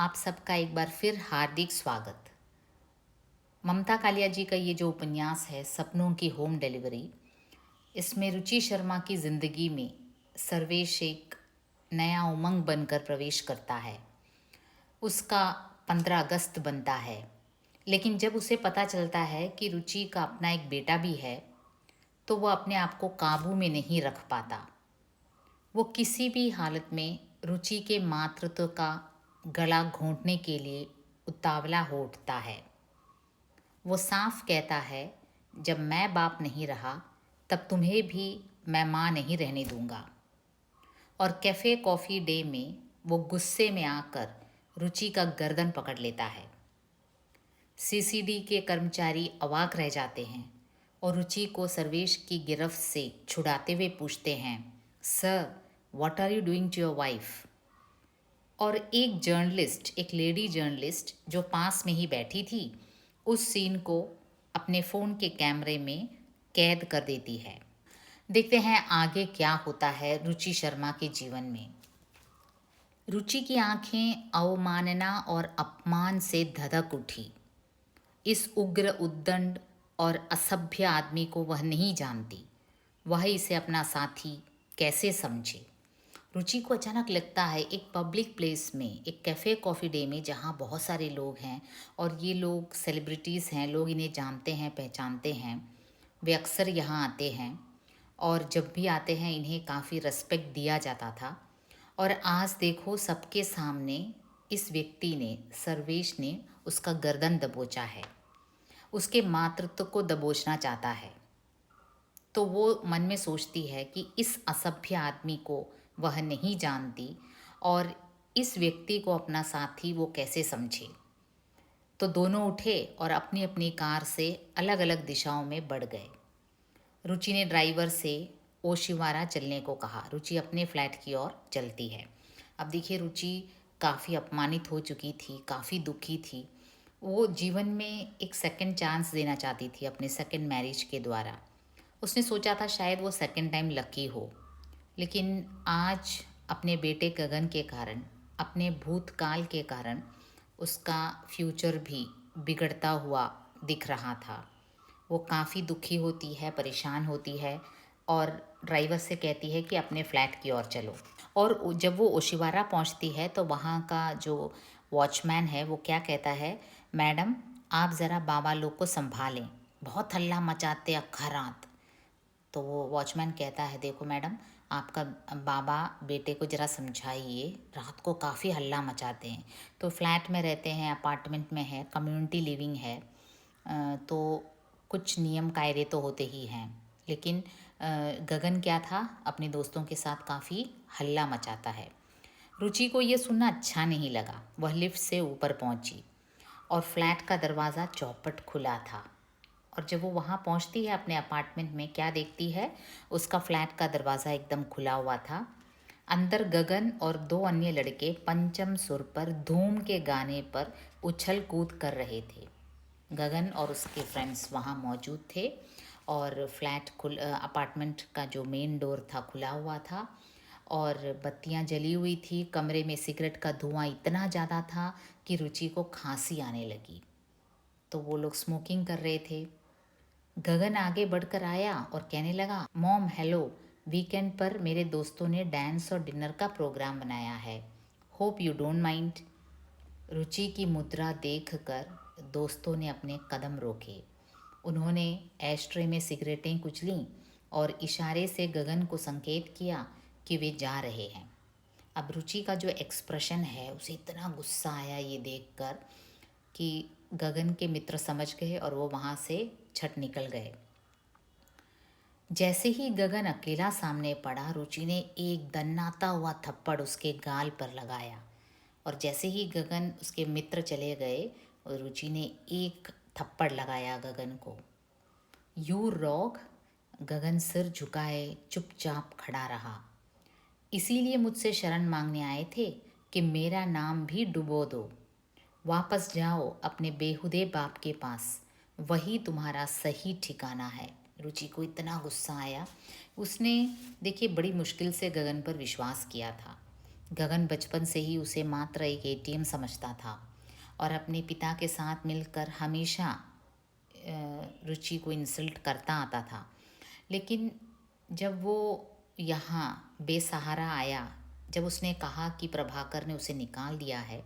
आप सबका एक बार फिर हार्दिक स्वागत। ममता कालिया जी का ये जो उपन्यास है सपनों की होम डिलीवरी, इसमें रुचि शर्मा की ज़िंदगी में सर्वेश एक नया उमंग बनकर प्रवेश करता है। उसका 15 अगस्त बनता है, लेकिन जब उसे पता चलता है कि रुचि का अपना एक बेटा भी है तो वह अपने आप को काबू में नहीं रख पाता। वो किसी भी हालत में रुचि के मातृत्व का गला घोंटने के लिए उतावला हो उठता है। वो साफ कहता है, जब मैं बाप नहीं रहा तब तुम्हें भी मैं माँ नहीं रहने दूंगा। और कैफ़े कॉफ़ी डे में वो गुस्से में आकर रुचि का गर्दन पकड़ लेता है। सीसीडी के कर्मचारी अवाक रह जाते हैं और रुचि को सर्वेश की गिरफ्त से छुड़ाते हुए पूछते हैं, sir, what are you doing to your wife? और एक जर्नलिस्ट, एक लेडी जर्नलिस्ट जो पास में ही बैठी थी, उस सीन को अपने फ़ोन के कैमरे में कैद कर देती है। देखते हैं आगे क्या होता है रुचि शर्मा के जीवन में। रुचि की आंखें अवमानना और अपमान से धधक उठी। इस उग्र, उद्दंड और असभ्य आदमी को वह नहीं जानती। वह इसे अपना साथी कैसे समझे? रुचि को अचानक लगता है एक पब्लिक प्लेस में, एक कैफ़े कॉफ़ी डे में, जहाँ बहुत सारे लोग हैं और ये लोग सेलिब्रिटीज़ हैं, लोग इन्हें जानते हैं, पहचानते हैं। वे अक्सर यहाँ आते हैं और जब भी आते हैं इन्हें काफ़ी रिस्पेक्ट दिया जाता था। और आज देखो सबके सामने इस व्यक्ति ने, सर्वेश ने, उसका गर्दन दबोचा है, उसके मातृत्व को दबोचना चाहता है। तो वो मन में सोचती है कि इस असभ्य आदमी को वह नहीं जानती और इस व्यक्ति को अपना साथी वो कैसे समझे। तो दोनों उठे और अपनी अपनी कार से अलग अलग दिशाओं में बढ़ गए। रुचि ने ड्राइवर से ओशिवारा चलने को कहा। रुचि अपने फ्लैट की ओर चलती है। अब देखिए, रुचि काफ़ी अपमानित हो चुकी थी, काफ़ी दुखी थी। वो जीवन में एक सेकंड चांस देना चाहती थी अपने सेकंड मैरिज के द्वारा। उसने सोचा था शायद वो सेकंड टाइम लकी हो, लेकिन आज अपने बेटे गगन के कारण, अपने भूतकाल के कारण उसका फ्यूचर भी बिगड़ता हुआ दिख रहा था। वो काफ़ी दुखी होती है, परेशान होती है और ड्राइवर से कहती है कि अपने फ्लैट की ओर चलो। और जब वो ओशिवारा पहुंचती है तो वहाँ का जो वॉचमैन है वो क्या कहता है, मैडम आप ज़रा बाबा लोग को संभालें, बहुत हल्ला मचाते अक्खा रात। तो वो वॉचमैन कहता है, देखो मैडम, आपका बाबा बेटे को ज़रा समझाइए, रात को काफ़ी हल्ला मचाते हैं। तो फ्लैट में रहते हैं, अपार्टमेंट में है, कम्युनिटी लिविंग है, तो कुछ नियम कायदे तो होते ही हैं। लेकिन गगन क्या था, अपने दोस्तों के साथ काफ़ी हल्ला मचाता है। रुचि को ये सुनना अच्छा नहीं लगा। वह लिफ्ट से ऊपर पहुंची और फ्लैट का दरवाज़ा चौपट खुला था। और जब वो वहाँ पहुँचती है अपने अपार्टमेंट में, क्या देखती है, उसका फ्लैट का दरवाज़ा एकदम खुला हुआ था। अंदर गगन और दो अन्य लड़के पंचम सुर पर धूम के गाने पर उछल कूद कर रहे थे। गगन और उसके फ्रेंड्स वहाँ मौजूद थे और अपार्टमेंट का जो मेन डोर था खुला हुआ था और बत्तियां जली हुई थी। कमरे में सिगरेट का धुआं इतना ज़्यादा था कि रुचि को खांसी आने लगी। तो वो लोग स्मोकिंग कर रहे थे। गगन आगे बढ़कर आया और कहने लगा, मॉम हेलो, वीकेंड पर मेरे दोस्तों ने डांस और डिनर का प्रोग्राम बनाया है, होप यू डोंट माइंड। रुचि की मुद्रा देखकर दोस्तों ने अपने कदम रोके। उन्होंने एस्ट्रे में सिगरेटें कुचलीं और इशारे से गगन को संकेत किया कि वे जा रहे हैं। अब रुचि का जो एक्सप्रेशन है, उसे इतना गुस्सा आया ये देखकर कि गगन के मित्र समझ गए और वो वहाँ से छट निकल गए। जैसे ही गगन अकेला सामने पड़ा, रुचि ने एक दन्नाता हुआ थप्पड़ उसके गाल पर लगाया और जैसे ही गगन, उसके मित्र चले गए और रुचि ने एक थप्पड़ लगाया गगन को। You rogue. गगन सिर झुकाए चुपचाप खड़ा रहा। इसीलिए मुझसे शरण मांगने आए थे कि मेरा नाम भी डुबो दो। वापस जाओ अपने बेहुदे बाप के पास, वही तुम्हारा सही ठिकाना है। रुचि को इतना गुस्सा आया। उसने देखिए बड़ी मुश्किल से गगन पर विश्वास किया था गगन बचपन से ही उसे मात्र एक एटीएम समझता था और अपने पिता के साथ मिलकर हमेशा रुचि को इंसल्ट करता आता था। लेकिन जब वो यहाँ बेसहारा आया, जब उसने कहा कि प्रभाकर ने उसे निकाल दिया है,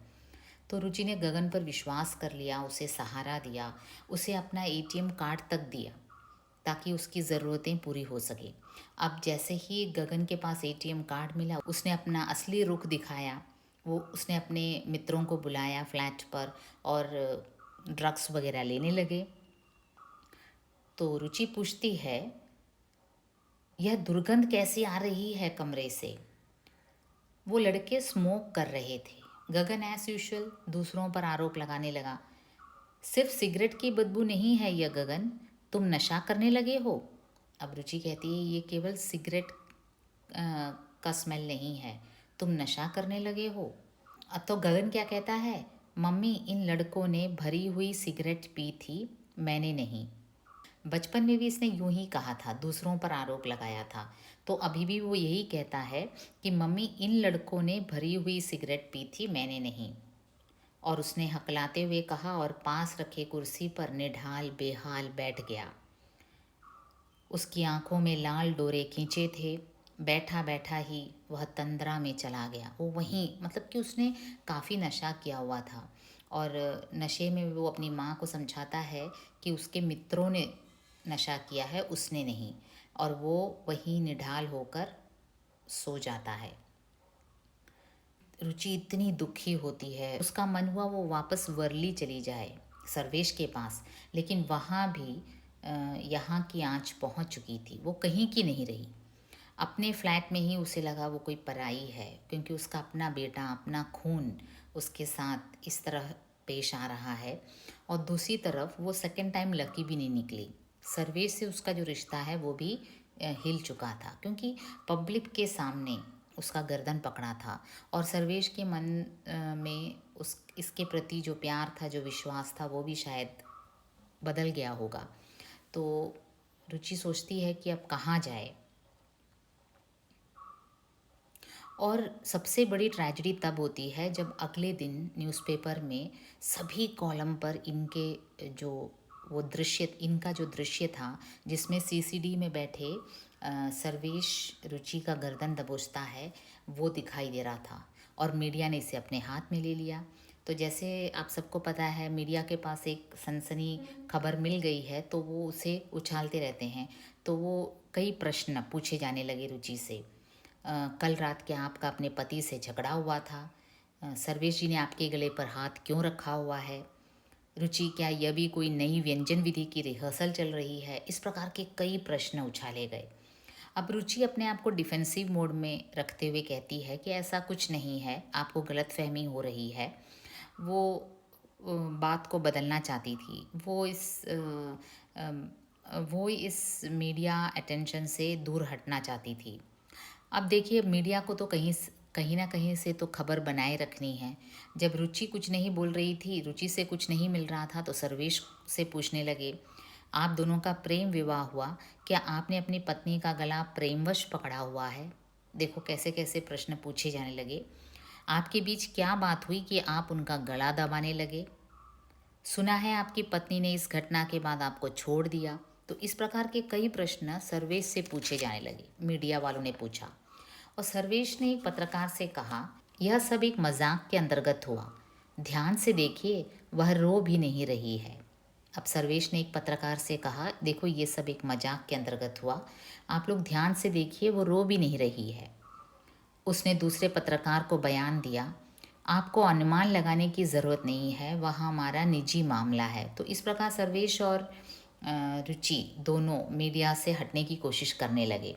तो रुचि ने गगन पर विश्वास कर लिया, उसे सहारा दिया, उसे अपना एटीएम कार्ड तक दिया ताकि उसकी ज़रूरतें पूरी हो सके। अब जैसे ही गगन के पास एटीएम कार्ड मिला, उसने अपना असली रुख दिखाया। वो उसने अपने मित्रों को बुलाया फ्लैट पर और ड्रग्स वगैरह लेने लगे। तो रुचि पूछती है, यह दुर्गंध कैसी आ रही है कमरे से? वो लड़के स्मोक कर रहे थे। गगन एज यूजुअल दूसरों पर आरोप लगाने लगा। सिर्फ सिगरेट की बदबू नहीं है यह गगन, तुम नशा करने लगे हो। अब रुचि कहती है, ये केवल सिगरेट का स्मेल नहीं है, तुम नशा करने लगे हो। तो गगन क्या कहता है, मम्मी इन लड़कों ने भरी हुई सिगरेट पी थी, मैंने नहीं। बचपन में भी इसने यूं ही कहा था, दूसरों पर आरोप लगाया था। तो अभी भी वो यही कहता है कि मम्मी इन लड़कों ने भरी हुई सिगरेट पी थी, मैंने नहीं। और उसने हकलाते हुए कहा और पास रखे कुर्सी पर निढाल बेहाल बैठ गया। उसकी आंखों में लाल डोरे खींचे थे। बैठा बैठा ही वह तंद्रा में चला गया। वो वहीं, मतलब कि उसने काफ़ी नशा किया हुआ था और नशे में वो अपनी माँ को समझाता है कि उसके मित्रों ने नशा किया है, उसने नहीं। और वो वहीं निढाल होकर सो जाता है। रुचि इतनी दुखी होती है, उसका मन हुआ वो वापस वर्ली चली जाए सर्वेश के पास, लेकिन वहाँ भी यहाँ की आँच पहुँच चुकी थी। वो कहीं की नहीं रही। अपने फ्लैट में ही उसे लगा वो कोई पराई है, क्योंकि उसका अपना बेटा, अपना खून उसके साथ इस तरह पेश आ रहा है। और दूसरी तरफ वो सेकंड टाइम लकी भी नहीं निकली। सर्वेश से उसका जो रिश्ता है वो भी हिल चुका था, क्योंकि पब्लिक के सामने उसका गर्दन पकड़ा था और सर्वेश के मन में उस इसके प्रति जो प्यार था, जो विश्वास था, वो भी शायद बदल गया होगा। तो रुचि सोचती है कि अब कहाँ जाए। और सबसे बड़ी ट्रेजेडी तब होती है जब अगले दिन न्यूज़पेपर में सभी कॉलम पर इनके जो वो दृश्य, इनका जो दृश्य था जिसमें सीसीडी में बैठे सर्वेश रुचि का गर्दन दबोचता है, वो दिखाई दे रहा था और मीडिया ने इसे अपने हाथ में ले लिया। तो जैसे आप सबको पता है, मीडिया के पास एक सनसनी खबर मिल गई है तो वो उसे उछालते रहते हैं। तो वो कई प्रश्न पूछे जाने लगे रुचि से। कल रात क्या आपका अपने पति से झगड़ा हुआ था? सर्वेश जी ने आपके गले पर हाथ क्यों रखा हुआ है? रुचि, क्या यह भी कोई नई व्यंजन विधि की रिहर्सल चल रही है? इस प्रकार के कई प्रश्न उछाले गए। अब रुचि अपने आप को डिफेंसिव मोड में रखते हुए कहती है कि ऐसा कुछ नहीं है, आपको गलतफहमी हो रही है। वो बात को बदलना चाहती थी। वो इस मीडिया अटेंशन से दूर हटना चाहती थी। अब देखिए, मीडिया को तो कहीं ना कहीं से तो खबर बनाए रखनी है। जब रुचि कुछ नहीं बोल रही थी, रुचि से कुछ नहीं मिल रहा था, तो सर्वेश से पूछने लगे, आप दोनों का प्रेम विवाह हुआ, क्या आपने अपनी पत्नी का गला प्रेमवश पकड़ा हुआ है? देखो कैसे कैसे प्रश्न पूछे जाने लगे। आपके बीच क्या बात हुई कि आप उनका गला दबाने लगे? सुना है आपकी पत्नी ने इस घटना के बाद आपको छोड़ दिया। तो इस प्रकार के कई प्रश्न सर्वेश से पूछे जाने लगे, मीडिया वालों ने पूछा। और सर्वेश ने एक पत्रकार से कहा, यह सब एक मजाक के अंतर्गत हुआ, ध्यान से देखिए, वह रो भी नहीं रही है। अब सर्वेश ने एक पत्रकार से कहा, देखो ये सब एक मजाक के अंतर्गत हुआ, आप लोग ध्यान से देखिए, वो रो भी नहीं रही है। उसने दूसरे पत्रकार को बयान दिया, आपको अनुमान लगाने की ज़रूरत नहीं है, वह हमारा निजी मामला है। तो इस प्रकार सर्वेश और रुचि दोनों मीडिया से हटने की कोशिश करने लगे।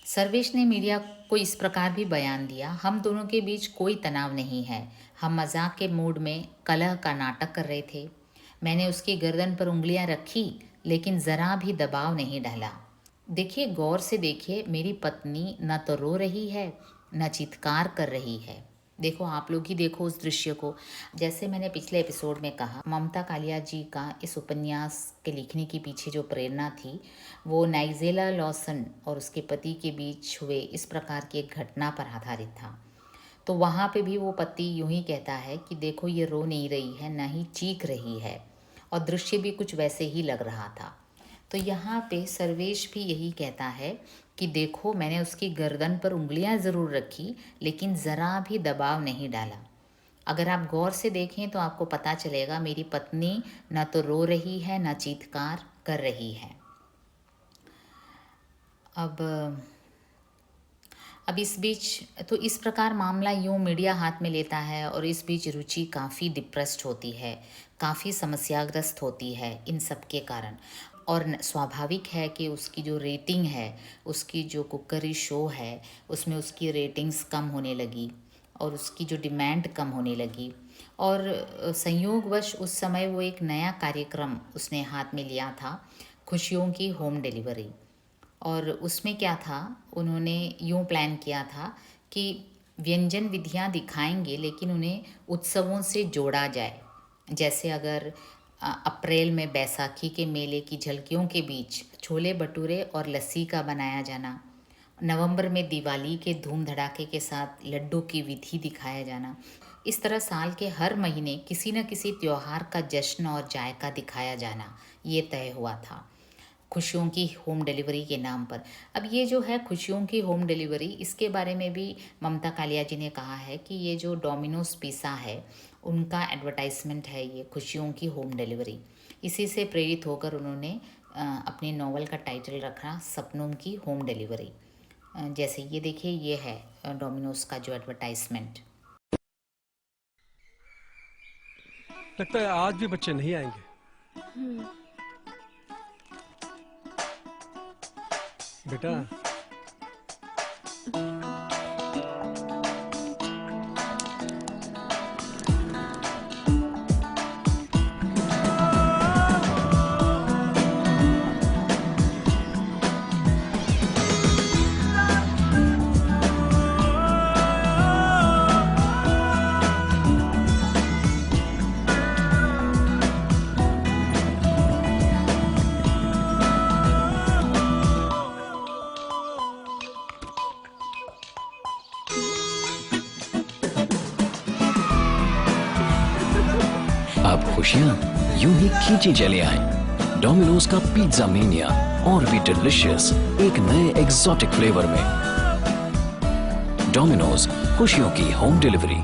सर्वेश ने मीडिया को इस प्रकार भी बयान दिया, हम दोनों के बीच कोई तनाव नहीं है, हम मजाक के मूड में कलह का नाटक कर रहे थे। मैंने उसकी गर्दन पर उंगलियां रखी, लेकिन ज़रा भी दबाव नहीं डाला। देखिए, गौर से देखिए, मेरी पत्नी न तो रो रही है न चित्कार कर रही है। देखो, आप लोग ही देखो उस दृश्य को। जैसे मैंने पिछले एपिसोड में कहा, ममता कालिया जी का इस उपन्यास के लिखने के पीछे जो प्रेरणा थी, वो नाइजेला लॉसन और उसके पति के बीच हुए इस प्रकार की एक घटना पर आधारित था। तो वहाँ पे भी वो पति यूं ही कहता है कि देखो ये रो नहीं रही है, ना ही चीख रही है, और दृश्य भी कुछ वैसे ही लग रहा था। तो यहाँ पे सर्वेश भी यही कहता है कि देखो मैंने उसकी गर्दन पर उंगलियां ज़रूर रखी, लेकिन ज़रा भी दबाव नहीं डाला। अगर आप गौर से देखें तो आपको पता चलेगा मेरी पत्नी न तो रो रही है न चीत्कार कर रही है। अब इस बीच तो इस प्रकार मामला यूँ मीडिया हाथ में लेता है, और इस बीच रुचि काफ़ी डिप्रेस्ड होती है, काफ़ी समस्याग्रस्त होती है इन सब के कारण। और स्वाभाविक है कि उसकी जो रेटिंग है, उसकी जो कुकरी शो है उसमें उसकी रेटिंग्स कम होने लगी, और उसकी जो डिमांड कम होने लगी। और संयोगवश उस समय वो एक नया कार्यक्रम उसने हाथ में लिया था, खुशियों की होम डिलीवरी। और उसमें क्या था, उन्होंने यूँ प्लान किया था कि व्यंजन विधियाँ दिखाएंगे, लेकिन उन्हें उत्सवों से जोड़ा जाए। जैसे अगर अप्रैल में बैसाखी के मेले की झलकियों के बीच छोले भटूरे और लस्सी का बनाया जाना, नवंबर में दिवाली के धूम धड़ाके के साथ लड्डू की विधि दिखाया जाना, इस तरह साल के हर महीने किसी न किसी त्योहार का जश्न और जायका दिखाया जाना, ये तय हुआ था खुशियों की होम डिलीवरी के नाम पर। अब ये जो है खुशियों की होम डिलीवरी, इसके बारे में भी ममता कालिया जी ने कहा है कि ये जो डोमिनोज पिज़्ज़ा है उनका एडवर्टाइजमेंट है ये खुशियों की होम डिलीवरी। इसी से प्रेरित होकर उन्होंने अपने नॉवल का टाइटल रखा सपनों की होम डिलीवरी। जैसे ये देखिए, ये है डोमिनोज का जो एडवर्टाइजमेंट। लगता है आज भी बच्चे नहीं आएंगे। बेटा, अब खुशियां यूं ही खींची चले आए। डोमिनोज का पिज्जा मेनिया और भी डिलिशियस एक नए एग्जॉटिक फ्लेवर में। डोमिनोज, खुशियों की होम डिलीवरी।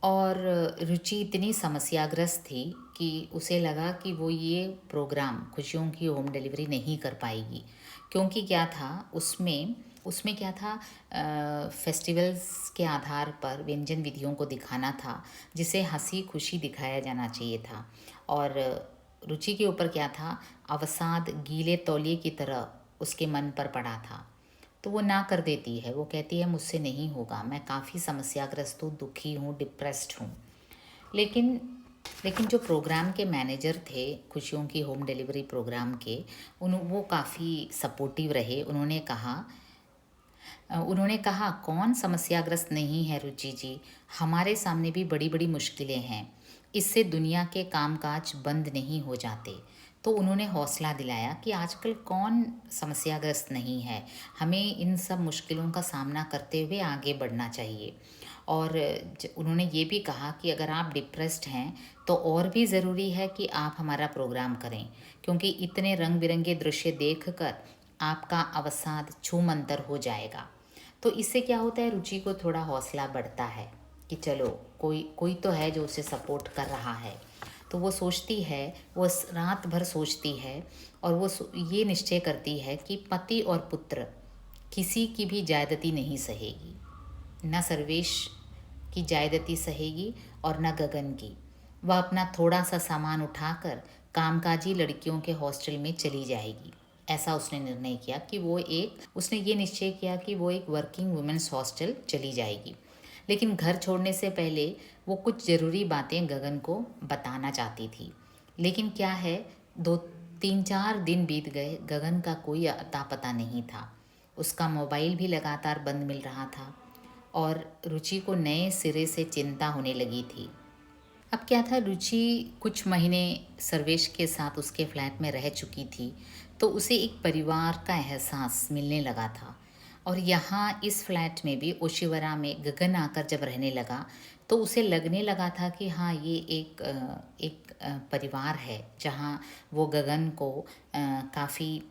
और रुचि इतनी समस्याग्रस्त थी कि उसे लगा कि वो ये प्रोग्राम खुशियों की होम डिलीवरी नहीं कर पाएगी, क्योंकि क्या था उसमें उसमें क्या था, फेस्टिवल्स के आधार पर व्यंजन विधियों को दिखाना था, जिसे हंसी खुशी दिखाया जाना चाहिए था। और रुचि के ऊपर क्या था, अवसाद गीले तौलिए की तरह उसके मन पर पड़ा था। तो वो ना कर देती है, वो कहती है मुझसे नहीं होगा, मैं काफ़ी समस्याग्रस्त हूँ, दुखी हूँ, डिप्रेस्ड हूँ। लेकिन लेकिन जो प्रोग्राम के मैनेजर थे खुशियों की होम डिलीवरी प्रोग्राम के, वो काफ़ी सपोर्टिव रहे। उन्होंने कहा कौन समस्याग्रस्त नहीं है रुचि जी, हमारे सामने भी बड़ी बड़ी मुश्किलें हैं, इससे दुनिया के कामकाज बंद नहीं हो जाते। तो उन्होंने हौसला दिलाया कि आजकल कौन समस्याग्रस्त नहीं है, हमें इन सब मुश्किलों का सामना करते हुए आगे बढ़ना चाहिए। और उन्होंने ये भी कहा कि अगर आप डिप्रेस्ड हैं तो और भी ज़रूरी है कि आप हमारा प्रोग्राम करें, क्योंकि इतने रंग बिरंगे दृश्य देखकर आपका अवसाद छूमंतर हो जाएगा। तो इससे क्या होता है, रुचि को थोड़ा हौसला बढ़ता है कि चलो कोई कोई तो है जो उसे सपोर्ट कर रहा है। तो वो सोचती है, वो रात भर सोचती है, और वो ये निश्चय करती है कि पति और पुत्र किसी की भी ज्यादती नहीं सहेगी, न सर्वेश की ज्यादती सहेगी और न गगन की। वह अपना थोड़ा सा सामान उठाकर कामकाजी लड़कियों के हॉस्टल में चली जाएगी। ऐसा उसने निर्णय किया कि उसने ये निश्चय किया कि वो एक वर्किंग वुमेन्स हॉस्टल चली जाएगी। लेकिन घर छोड़ने से पहले वो कुछ ज़रूरी बातें गगन को बताना चाहती थी। लेकिन क्या है, 2 3 4 दिन बीत गए, गगन का कोई अता पता नहीं था। उसका मोबाइल भी लगातार बंद मिल रहा था, और रुचि को नए सिरे से चिंता होने लगी थी। अब क्या था, रुचि कुछ महीने सर्वेश के साथ उसके फ्लैट में रह चुकी थी, तो उसे एक परिवार का एहसास मिलने लगा था। और यहाँ इस फ्लैट में भी ओशिवरा में गगन आकर जब रहने लगा तो उसे लगने लगा था कि हाँ ये परिवार है जहाँ वो गगन को काफ़ी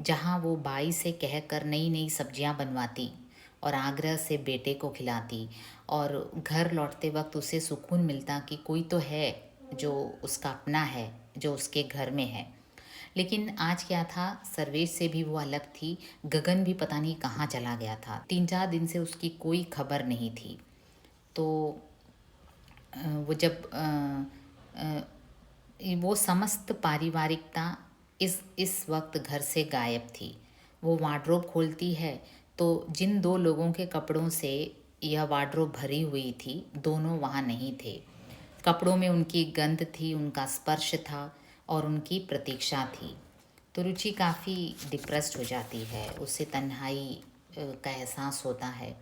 जहाँ वो बाई से कहकर नई नई सब्जियाँ बनवाती और आग्रह से बेटे को खिलाती और घर लौटते वक्त उसे सुकून मिलता कि कोई तो है जो उसका अपना है, जो उसके घर में है। लेकिन आज क्या था, सर्वेश से भी वो अलग थी। गगन भी पता नहीं कहाँ चला गया था। 3-4 दिन से उसकी कोई खबर नहीं थी। तो वो जब वो समस्त पारिवारिकता इस वक्त घर से गायब थी। वो वार्डरोब खोलती है तो जिन 2 लोगों के कपड़ों से यह वार्डरोब भरी हुई थी, दोनों वहाँ नहीं थे। कपड़ों में उनकी गंध थी, उनका स्पर्श था और उनकी प्रतीक्षा थी। तो रुचि काफ़ी डिप्रेस्ड हो जाती है, उसे तन्हाई का एहसास होता है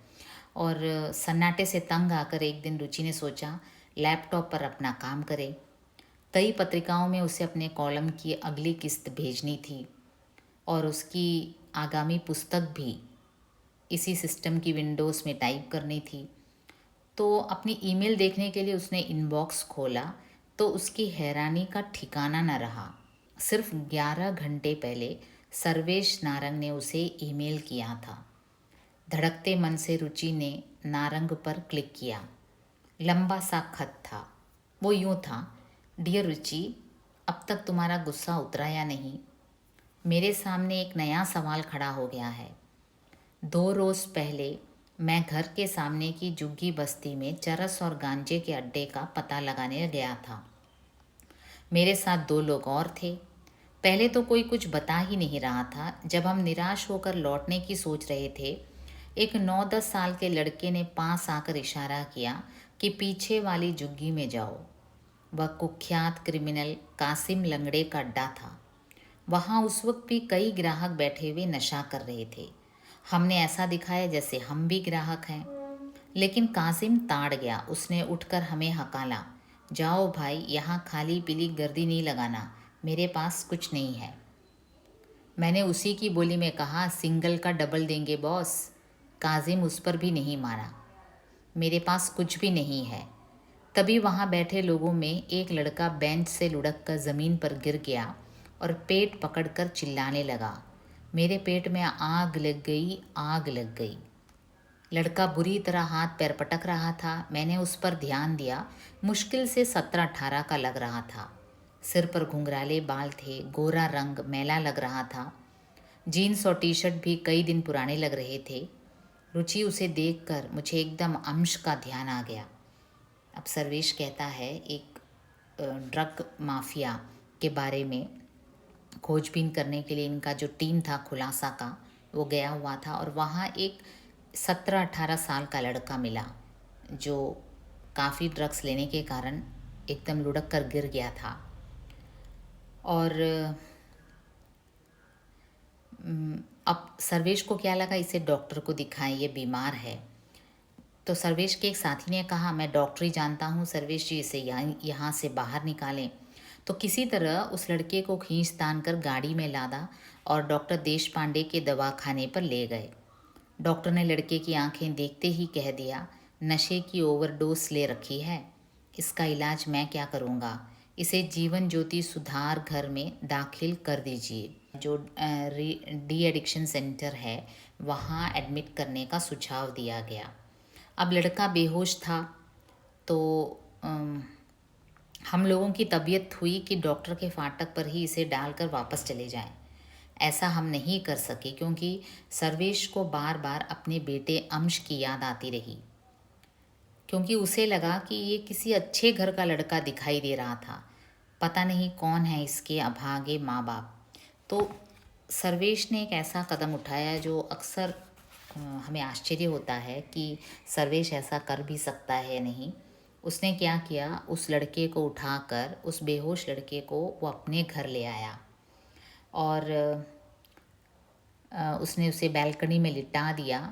और सन्नाटे से तंग आकर एक दिन रुचि ने सोचा लैपटॉप पर अपना काम करे। कई पत्रिकाओं में उसे अपने कॉलम की अगली किस्त भेजनी थी और उसकी आगामी पुस्तक भी इसी सिस्टम की विंडोज़ में टाइप करनी थी। तो अपनी ईमेल देखने के लिए उसने इनबॉक्स खोला तो उसकी हैरानी का ठिकाना न रहा। सिर्फ 11 घंटे पहले सर्वेश नारंग ने उसे ईमेल किया था। धड़कते मन से रुचि ने नारंग पर क्लिक किया। लंबा सा खत था। वो यूँ था, डियर रुचि, अब तक तुम्हारा गुस्सा उतरा या नहीं? मेरे सामने एक नया सवाल खड़ा हो गया है। 2 रोज़ पहले मैं घर के सामने की झुग्गी बस्ती में चरस और गांजे के अड्डे का पता लगाने गया था। मेरे साथ 2 लोग और थे। पहले तो कोई कुछ बता ही नहीं रहा था। जब हम निराश होकर लौटने की सोच रहे थे, एक 9-10 साल के लड़के ने पास आकर इशारा किया कि पीछे वाली झुग्गी में जाओ। वह कुख्यात क्रिमिनल कासिम लंगड़े का अड्डा था। वहाँ उस वक्त भी कई ग्राहक बैठे हुए नशा कर रहे थे। हमने ऐसा दिखाया जैसे हम भी ग्राहक हैं, लेकिन कासिम ताड़ गया। उसने उठकर हमें हकाला, जाओ भाई, यहाँ खाली पीली गर्दी नहीं लगाना, मेरे पास कुछ नहीं है। मैंने उसी की बोली में कहा, सिंगल का डबल देंगे बॉस। कासिम उस पर भी नहीं मारा, मेरे पास कुछ भी नहीं है। तभी वहाँ बैठे लोगों में एक लड़का बेंच से लुढ़क कर ज़मीन पर गिर गया और पेट पकड़कर चिल्लाने लगा, मेरे पेट में आग लग गई, आग लग गई। लड़का बुरी तरह हाथ पैर पटक रहा था। मैंने उस पर ध्यान दिया। मुश्किल से 17-18 का लग रहा था। सिर पर घुंघराले बाल थे, गोरा रंग मैला लग रहा था। जीन्स और टी शर्ट भी कई दिन पुराने लग रहे थे। रुचि उसे देखकर मुझे एकदम अंश का ध्यान आ गया। अब सर्वेश कहता है, एक ड्रग माफिया के बारे में खोजबीन करने के लिए इनका जो टीम था खुलासा का, वो गया हुआ था और वहाँ एक 17-18 साल का लड़का मिला जो काफ़ी ड्रग्स लेने के कारण एकदम लुढ़क कर गिर गया था। और अब सर्वेश को क्या लगा, इसे डॉक्टर को दिखाएं, ये बीमार है। तो सर्वेश के एक साथी ने कहा, मैं डॉक्टर ही जानता हूँ सर्वेश जी, इसे यहाँ से बाहर निकालें। तो किसी तरह उस लड़के को खींच तान कर गाड़ी में लादा और डॉक्टर देश पांडे के दवाखाने पर ले गए। डॉक्टर ने लड़के की आंखें देखते ही कह दिया, नशे की ओवरडोज ले रखी है, इसका इलाज मैं क्या करूँगा, इसे जीवन ज्योति सुधार घर में दाखिल कर दीजिए। जो डी एडिक्शन सेंटर है वहाँ एडमिट करने का सुझाव दिया गया। अब लड़का बेहोश था तो हम लोगों की तबीयत हुई कि डॉक्टर के फाटक पर ही इसे डालकर वापस चले जाएं। ऐसा हम नहीं कर सके क्योंकि सर्वेश को बार बार अपने बेटे अंश की याद आती रही, क्योंकि उसे लगा कि ये किसी अच्छे घर का लड़का दिखाई दे रहा था। पता नहीं कौन है इसके अभागे माँ बाप। तो सर्वेश ने एक ऐसा कदम उठाया जो अक्सर हमें आश्चर्य होता है कि सर्वेश ऐसा कर भी सकता है या नहीं। उसने क्या किया, उस लड़के को उठाकर, उस बेहोश लड़के को वो अपने घर ले आया और उसने उसे बैल्कनी में लिटा दिया।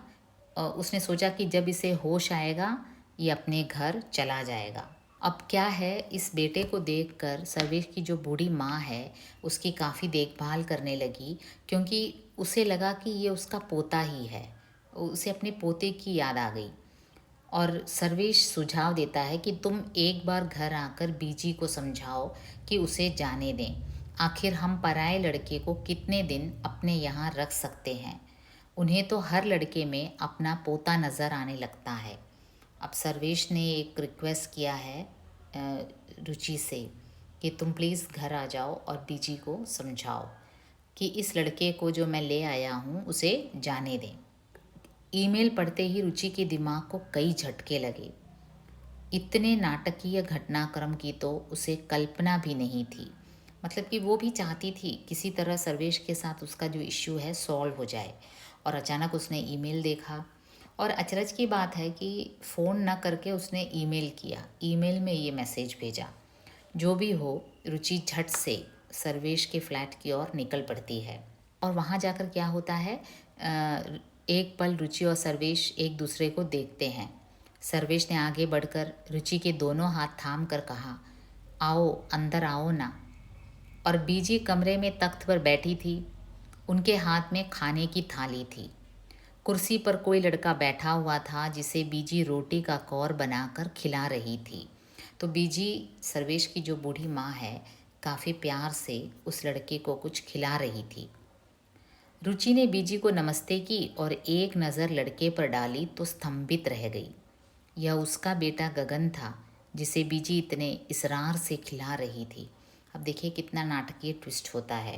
उसने सोचा कि जब इसे होश आएगा ये अपने घर चला जाएगा। अब क्या है, इस बेटे को देखकर सर्वेश की जो बूढ़ी माँ है उसकी काफ़ी देखभाल करने लगी, क्योंकि उसे लगा कि ये उसका पोता ही है। उसे अपने पोते की याद आ गई और सर्वेश सुझाव देता है कि तुम एक बार घर आकर बीजी को समझाओ कि उसे जाने दें। आखिर हम पराये लड़के को कितने दिन अपने यहाँ रख सकते हैं। उन्हें तो हर लड़के में अपना पोता नज़र आने लगता है। अब सर्वेश ने एक रिक्वेस्ट किया है रुचि से कि तुम प्लीज़ घर आ जाओ और बीजी को समझाओ कि इस लड़के को जो मैं ले आया हूँ उसे जाने दें। ईमेल पढ़ते ही रुचि के दिमाग को कई झटके लगे। इतने नाटकीय घटनाक्रम की तो उसे कल्पना भी नहीं थी। मतलब कि वो भी चाहती थी किसी तरह सर्वेश के साथ उसका जो इश्यू है सॉल्व हो जाए, और अचानक उसने ईमेल देखा और अचरज की बात है कि फ़ोन न करके उसने ईमेल किया। ईमेल में ये मैसेज भेजा। जो भी हो, रुचि झट से सर्वेश के फ्लैट की ओर निकल पड़ती है और वहाँ जाकर क्या होता है, एक पल रुचि और सर्वेश एक दूसरे को देखते हैं। सर्वेश ने आगे बढ़कर रुचि के दोनों हाथ थाम कर कहा, आओ अंदर आओ ना। और बीजी कमरे में तख्त पर बैठी थी। उनके हाथ में खाने की थाली थी। कुर्सी पर कोई लड़का बैठा हुआ था जिसे बीजी रोटी का कौर बनाकर खिला रही थी। तो बीजी, सर्वेश की जो बूढ़ी माँ है, काफ़ी प्यार से उस लड़के को कुछ खिला रही थी। रुचि ने बीजी को नमस्ते की और एक नज़र लड़के पर डाली तो स्तंभित रह गई। यह उसका बेटा गगन था जिसे बीजी इतने इसरार से खिला रही थी। अब देखिए कितना नाटकीय ट्विस्ट होता है,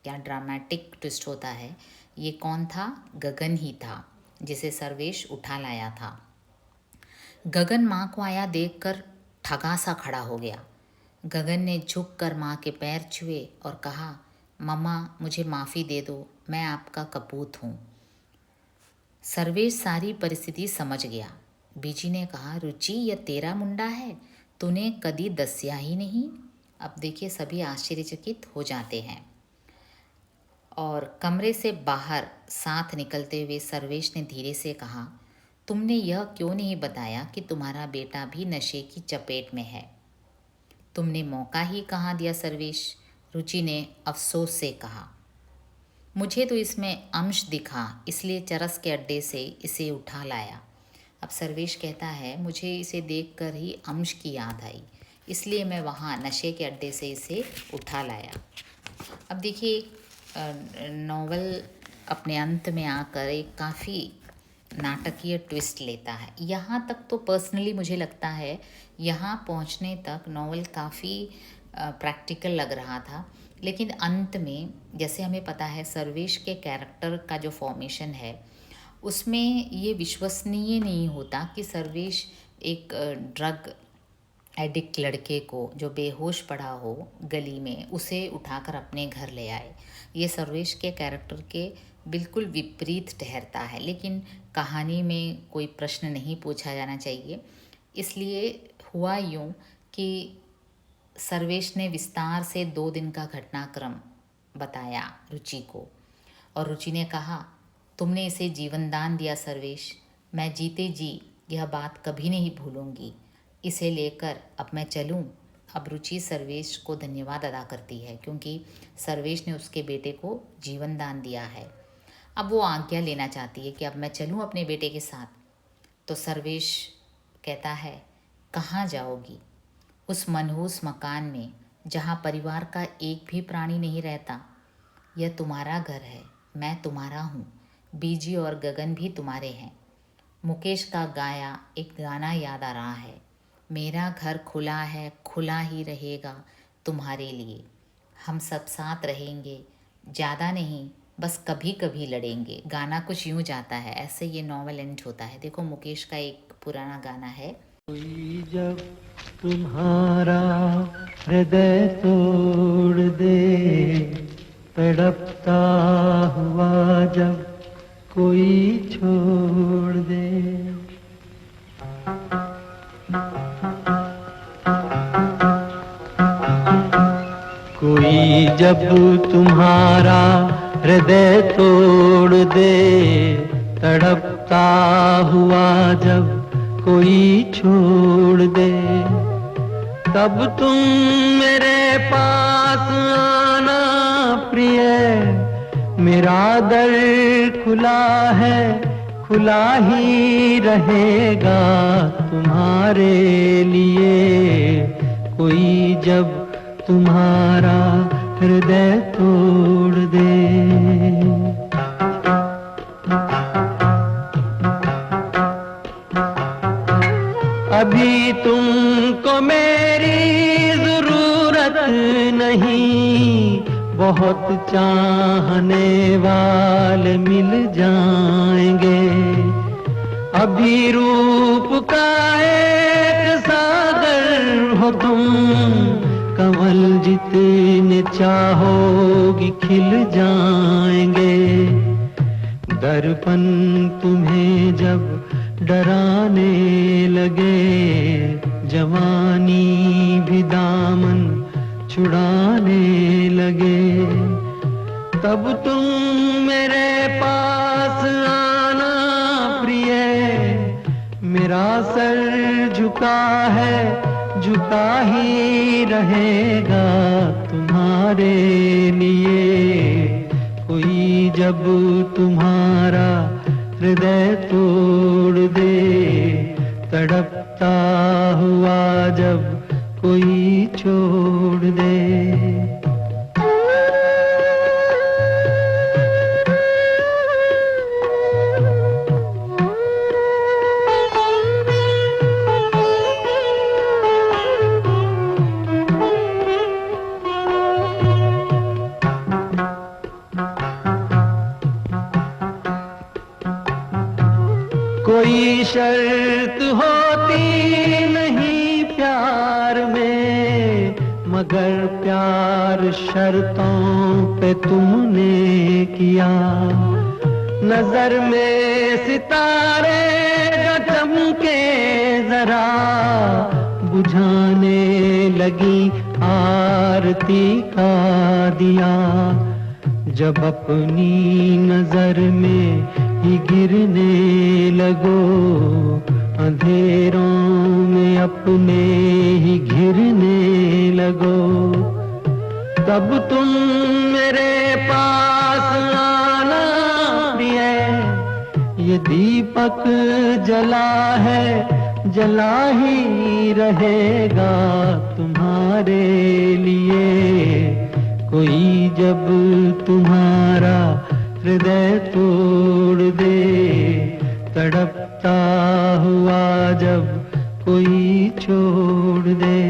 क्या ड्रामेटिक ट्विस्ट होता है। ये कौन था? गगन ही था जिसे सर्वेश उठा लाया था। गगन माँ को आया देखकर ठगा सा खड़ा हो गया। गगन ने झुककर माँ के पैर छुए और कहा, मम्मा मुझे माफ़ी दे दो, मैं आपका कपूत हूँ। सर्वेश सारी परिस्थिति समझ गया। बीजी ने कहा, रुचि यह तेरा मुंडा है, तूने कदी दस्या ही नहीं। अब देखिए सभी आश्चर्यचकित हो जाते हैं। और कमरे से बाहर साथ निकलते हुए सर्वेश ने धीरे से कहा, तुमने यह क्यों नहीं बताया कि तुम्हारा बेटा भी नशे की चपेट में है? तुमने मौका ही कहाँ दिया सर्वेश? रुचि ने अफसोस से कहा। मुझे तो इसमें अंश दिखा, इसलिए चरस के अड्डे से इसे उठा लाया। अब सर्वेश कहता है, मुझे इसे देखकर ही अंश की याद आई, इसलिए मैं वहाँ नशे के अड्डे से इसे उठा लाया। अब देखिए नॉवल अपने अंत में आकर एक काफ़ी नाटकीय ट्विस्ट लेता है। यहाँ तक तो पर्सनली मुझे लगता है, यहाँ पहुँचने तक नॉवल काफ़ी प्रैक्टिकल लग रहा था, लेकिन अंत में जैसे हमें पता है सर्वेश के कैरेक्टर का जो फॉर्मेशन है उसमें ये विश्वसनीय नहीं होता कि सर्वेश एक ड्रग एडिक्ट लड़के को जो बेहोश पड़ा हो गली में उसे उठाकर अपने घर ले आए। ये सर्वेश के कैरेक्टर के बिल्कुल विपरीत ठहरता है, लेकिन कहानी में कोई प्रश्न नहीं पूछा जाना चाहिए। इसलिए हुआ यूँ कि सर्वेश ने विस्तार से 2 दिन का घटनाक्रम बताया रुचि को, और रुचि ने कहा, तुमने इसे जीवन दान दिया सर्वेश, मैं जीते जी यह बात कभी नहीं भूलूंगी। इसे लेकर अब मैं चलूं। अब रुचि सर्वेश को धन्यवाद अदा करती है क्योंकि सर्वेश ने उसके बेटे को जीवन दान दिया है। अब वो आज्ञा लेना चाहती है कि अब मैं चलूं अपने बेटे के साथ। तो सर्वेश कहता है, कहाँ जाओगी? उस मनहूस मकान में जहाँ परिवार का एक भी प्राणी नहीं रहता। यह तुम्हारा घर है, मैं तुम्हारा हूँ, बीजी और गगन भी तुम्हारे हैं। मुकेश का गाया एक गाना याद आ रहा है, मेरा घर खुला है, खुला ही रहेगा तुम्हारे लिए, हम सब साथ रहेंगे, ज़्यादा नहीं बस कभी कभी लड़ेंगे। गाना कुछ यूँ जाता है, ऐसे ये नॉवल एंड होता है। देखो मुकेश का एक पुराना गाना है, कोई जब तुम्हारा हृदय तोड़ दे, तड़पता हुआ जब कोई छोड़ दे। कोई जब तुम्हारा हृदय तोड़ दे, तड़पता हुआ जब कोई छोड़ दे, तब तुम मेरे पास आना प्रिय, मेरा दर खुला है, खुला ही रहेगा तुम्हारे लिए। कोई जब तुम्हारा हृदय तोड़ दे। अभी तुमको मेरी जरूरत नहीं, बहुत चाहने वाले मिल जाएंगे। अभी रूप का एक सागर हो तुम, कमल जितने चाहोगी खिल जाएंगे। दर्पण तुम्हें जब डराने लगे, जवानी भी दामन छुड़ाने लगे, तब तुम मेरे पास आना प्रिय। मेरा सर झुका है, झुका ही रहेगा तुम्हारे लिए। कोई जब तुम्हारा हृदय तोड़ दे, तड़पता हुआ जब कोई छोड़ दे। कोई शर्त होती नहीं प्यार में, मगर प्यार शर्तों पे तुमने किया। नजर में सितारे जो चमके जरा, बुझाने लगी आरती का दिया। जब अपनी नजर में ही गिरने लगो, अंधेरों में अपने ही घिरने लगो, तब तुम मेरे पास आना प्रिय। ये दीपक जला है, जला ही रहेगा तुम्हारे लिए। कोई जब तुम्हारा हृदय तोड़ दे, तड़पता हुआ जब कोई छोड़ दे।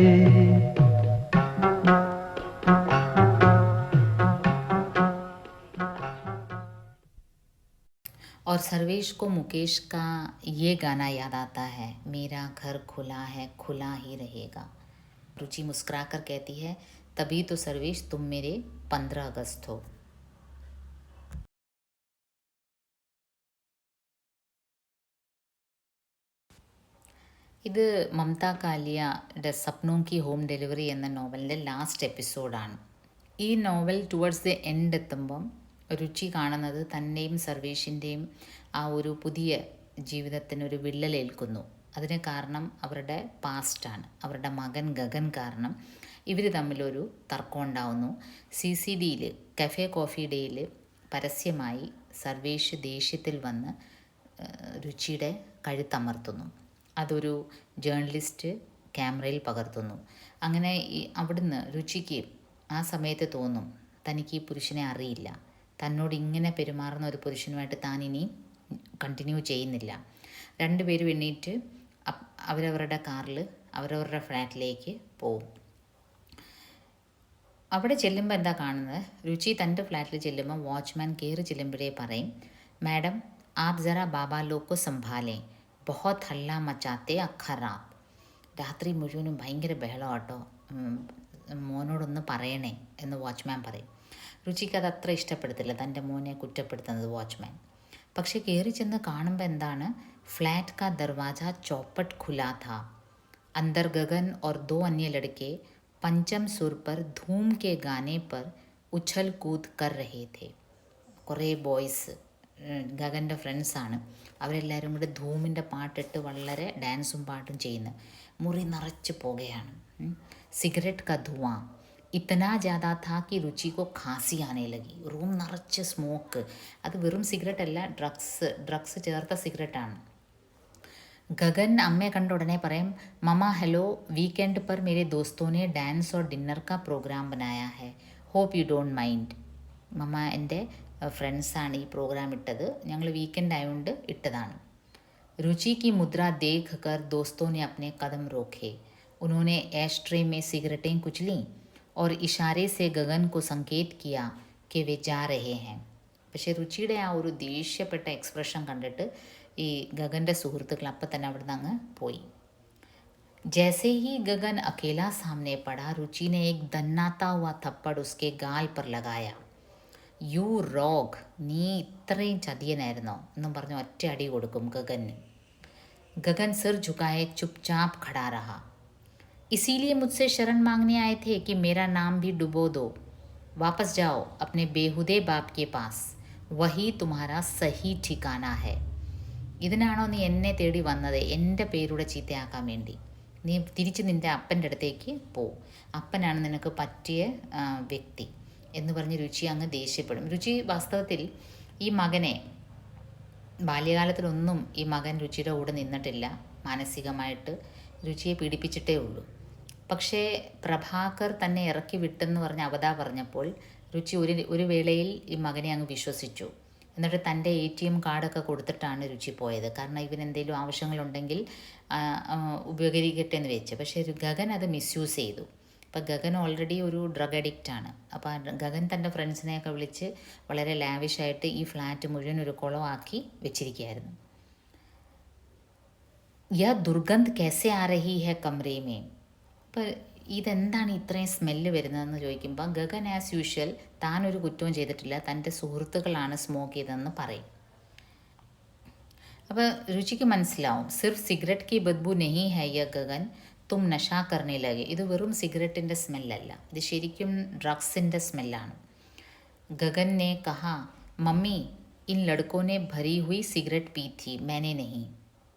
और सर्वेश को मुकेश का ये गाना याद आता है, मेरा घर खुला है, खुला ही रहेगा। रुचि मुस्कुरा कर कहती है, तभी तो सर्वेश तुम मेरे 15 अगस्त हो। ഇത് മമത കാലിയയുടെ സപ്നോം കി ഹോം ഡെലിവറി എന്ന നോവലിൻ്റെ ലാസ്റ്റ് എപ്പിസോഡാണ്. ഈ നോവൽ ടുവേർഡ്സ് ദി എൻഡ് എത്തുമ്പം രുചി കാണുന്നത് തൻ്റെയും സർവേഷിൻ്റെയും ആ ഒരു പുതിയ ജീവിതത്തിനൊരു വിള്ളലേൽക്കുന്നു. അതിന് കാരണം അവരുടെ പാസ്റ്റാണ്. അവരുടെ മകൻ ഗഗൻ കാരണം ഇവർ തമ്മിലൊരു തർക്കം ഉണ്ടാവുന്നു. CCDയിൽ കഫേ കോഫി ഡേയിൽ പരസ്യമായി സർവേഷ് ദേഷ്യത്തിൽ വന്ന് രുചിയുടെ കഴുത്തമർത്തുന്നു. അതൊരു ജേർണലിസ്റ്റ് ക്യാമറയിൽ പകർത്തുന്നു. അങ്ങനെ അവിടുന്ന് രുചിക്ക് ആ സമയത്ത് തോന്നും, തനിക്ക് ഈ പുരുഷനെ അറിയില്ല, തന്നോട് ഇങ്ങനെ പെരുമാറുന്ന ഒരു പുരുഷനുമായിട്ട് താൻ ഇനി കണ്ടിന്യൂ ചെയ്യുന്നില്ല. രണ്ടുപേരും എണ്ണീറ്റ് അവരവരുടെ കാറിൽ അവരവരുടെ ഫ്ലാറ്റിലേക്ക് പോവും. അവിടെ ചെല്ലുമ്പോൾ എന്താ കാണുന്നത്, രുചി തൻ്റെ ഫ്ലാറ്റിൽ ചെല്ലുമ്പോൾ വാച്ച്മാൻ കയറി ചെല്ലുമ്പോഴേ പറയും, മാഡം ആപ് ജറാ ബാബാ ലോഗ് കോ സംഭാലേ, ബഹുത് ഹല്ല മച്ചാത്തെ അഖറാത്ത്. രാത്രി മുഴുവനും ഭയങ്കര ബഹളമാട്ടോ, മോനോടൊന്ന് പറയണേ എന്ന് വാച്ച്മാൻ പറയും. രുചിക്ക് അത് അത്ര ഇഷ്ടപ്പെടുത്തില്ല, തൻ്റെ മോനെ കുറ്റപ്പെടുത്തുന്നത് വാച്ച്മാൻ. പക്ഷെ കയറി ചെന്ന് കാണുമ്പോൾ എന്താണ്, ഫ്ലാറ്റ് കാ ദർവാജ ചോപ്പട്ട് ഖുലാ ഥാ. अंदर गगन और 2 अन्य लड़के पंचम सुर पर धूम के गाने पर उछल कूद कर रहे थे. കുറേ ബോയ്സ് ഗഗൻ്റെ ഫ്രണ്ട്സാണ്. അവരെല്ലാവരും കൂടെ ധൂമിൻ്റെ പാട്ടിട്ട് വളരെ ഡാൻസും പാട്ടും ചെയ്യുന്നു. മുറി നിറച്ച് പുകയാണ്. സിഗരറ്റ് ക ധുവാ, इतना ज़्यादा था कि रुचि को खांसी आने लगी. റൂം നിറച്ച് സ്മോക്ക്. അത് വെറും സിഗരറ്റ് അല്ല, ഡ്രഗ്സ് ചേർത്ത സിഗരറ്റാണ്. गगन अम्मे कंड उड़ने പറയും, ममा हेलो, वीकेंड पर मेरे दोस्तों ने डांस और डिनर का प्रोग्राम बनाया है, होप यू डोंट माइंड. മമ്മ എൻ്റെ ഫ്രണ്ട്സാണ് ഈ പ്രോഗ്രാം ഇട്ടത്, ഞങ്ങൾ വീക്കെൻഡ് ആയതുകൊണ്ട് ഇട്ടതാണ്. रुचि की मुद्रा देख कर दोस्तों ने अपने कदम रोके. उन्होंने एस्ट्रे में सिगरेटें कुचलीं और इशारे से गगन को संकेत किया कि वे जा रहे हैं. പക്ഷേ രുചിയുടെ ആ ഒരു ദേഷ്യപ്പെട്ട എക്സ്പ്രഷൻ കണ്ടിട്ട് ഈ ഗഗൻ്റെ സുഹൃത്തുക്കൾ അപ്പം തന്നെ അവിടെ നിന്ന് അങ്ങ് പോയി. जैसे ही गगन अकेला सामने पड़ा, रुचि ने एक दन्नाता हुआ थप्पड़ उसके गाल पर लगाया. യു റോഗ്, നീ ഇത്രയും ചതിയനായിരുന്നോ എന്നും പറഞ്ഞ് ഒറ്റ അടി കൊടുക്കും ഗഗന്. गगन सिर झुकाए चुपचाप खड़ा रहा. इसीलिए मुझसे शरण मांगने आए थे कि मेरा नाम भी डुबो दो. वापस जाओ अपने बेहुदे बाप के पास, वही तुम्हारा सही ठिकाना है. ഇതിനാണോ നീ എന്നെ തേടി വന്നത്, എൻ്റെ പേരുടെ ചീത്തയാക്കാൻ വേണ്ടി? നീ തിരിച്ച് നിൻ്റെ അപ്പൻ്റെ അടുത്തേക്ക് പോ, അപ്പനാണ് നിനക്ക് പറ്റിയ വ്യക്തി എന്ന് പറഞ്ഞ് രുചി അങ്ങ് ദേഷ്യപ്പെടും. രുചി വാസ്തവത്തിൽ ഈ മകനെ ബാല്യകാലത്തിലൊന്നും ഈ മകൻ രുചിയുടെ കൂടെ നിന്നിട്ടില്ല. മാനസികമായിട്ട് രുചിയെ പീഡിപ്പിച്ചിട്ടേ ഉള്ളൂ. പക്ഷേ പ്രഭാകർ തന്നെ ഇറക്കി വിട്ടെന്ന് പറഞ്ഞ് അവതാ പറഞ്ഞപ്പോൾ രുചി ഒരു വേളയിൽ ഈ മകനെ അങ്ങ് വിശ്വസിച്ചു. എന്നിട്ട് തൻ്റെ ATM കാർഡൊക്കെ കൊടുത്തിട്ടാണ് രുചി പോയത്. കാരണം ഇവനെന്തെങ്കിലും ആവശ്യങ്ങളുണ്ടെങ്കിൽ ഉപകരിക്കട്ടെ എന്ന് വെച്ച്. പക്ഷേ ഗഗൻ അത് മിസ്യൂസ് ചെയ്തു. അപ്പോൾ ഗഗൻ ഓൾറെഡി ഒരു ഡ്രഗ് അഡിക്റ്റാണ്. അപ്പോൾ ഗഗൻ തൻ്റെ ഫ്രണ്ട്സിനെയൊക്കെ വിളിച്ച് വളരെ ലാവിഷായിട്ട് ഈ ഫ്ലാറ്റ് മുഴുവൻ ഒരു കുളമാക്കി വെച്ചിരിക്കുകയായിരുന്നു. യ ദുർഗന്ധ് കേസെ ആ രഹി ഹെ കമറേ മേ. അപ്പോൾ ഇതെന്താണ് ഇത്രയും സ്മെല്ല് വരുന്നതെന്ന് ചോദിക്കുമ്പോൾ ഗഗൻ ആസ് യൂഷ്വൽ താനൊരു കുറ്റവും ചെയ്തിട്ടില്ല, തൻ്റെ സുഹൃത്തുക്കളാണ് സ്മോക്ക് ചെയ്തതെന്ന് പറയും. അപ്പോൾ രുചിക്ക് മനസ്സിലാവും, സിർഫ് സിഗരറ്റ് കി ബദ്ബു നെഹി ഹൈ യ ഗഗൻ, തും നശാ കർണേ ലഗെ. ഇത് വെറും സിഗരറ്റിൻ്റെ സ്മെല്ലല്ല, ഇത് ശരിക്കും ഡ്രഗ്സിൻ്റെ സ്മെല്ലാണ്. ഗഗൻ ने कहा, मम्मी इन लड़कों ने भरी हुई सिगरेट पी थी, मैंने नहीं.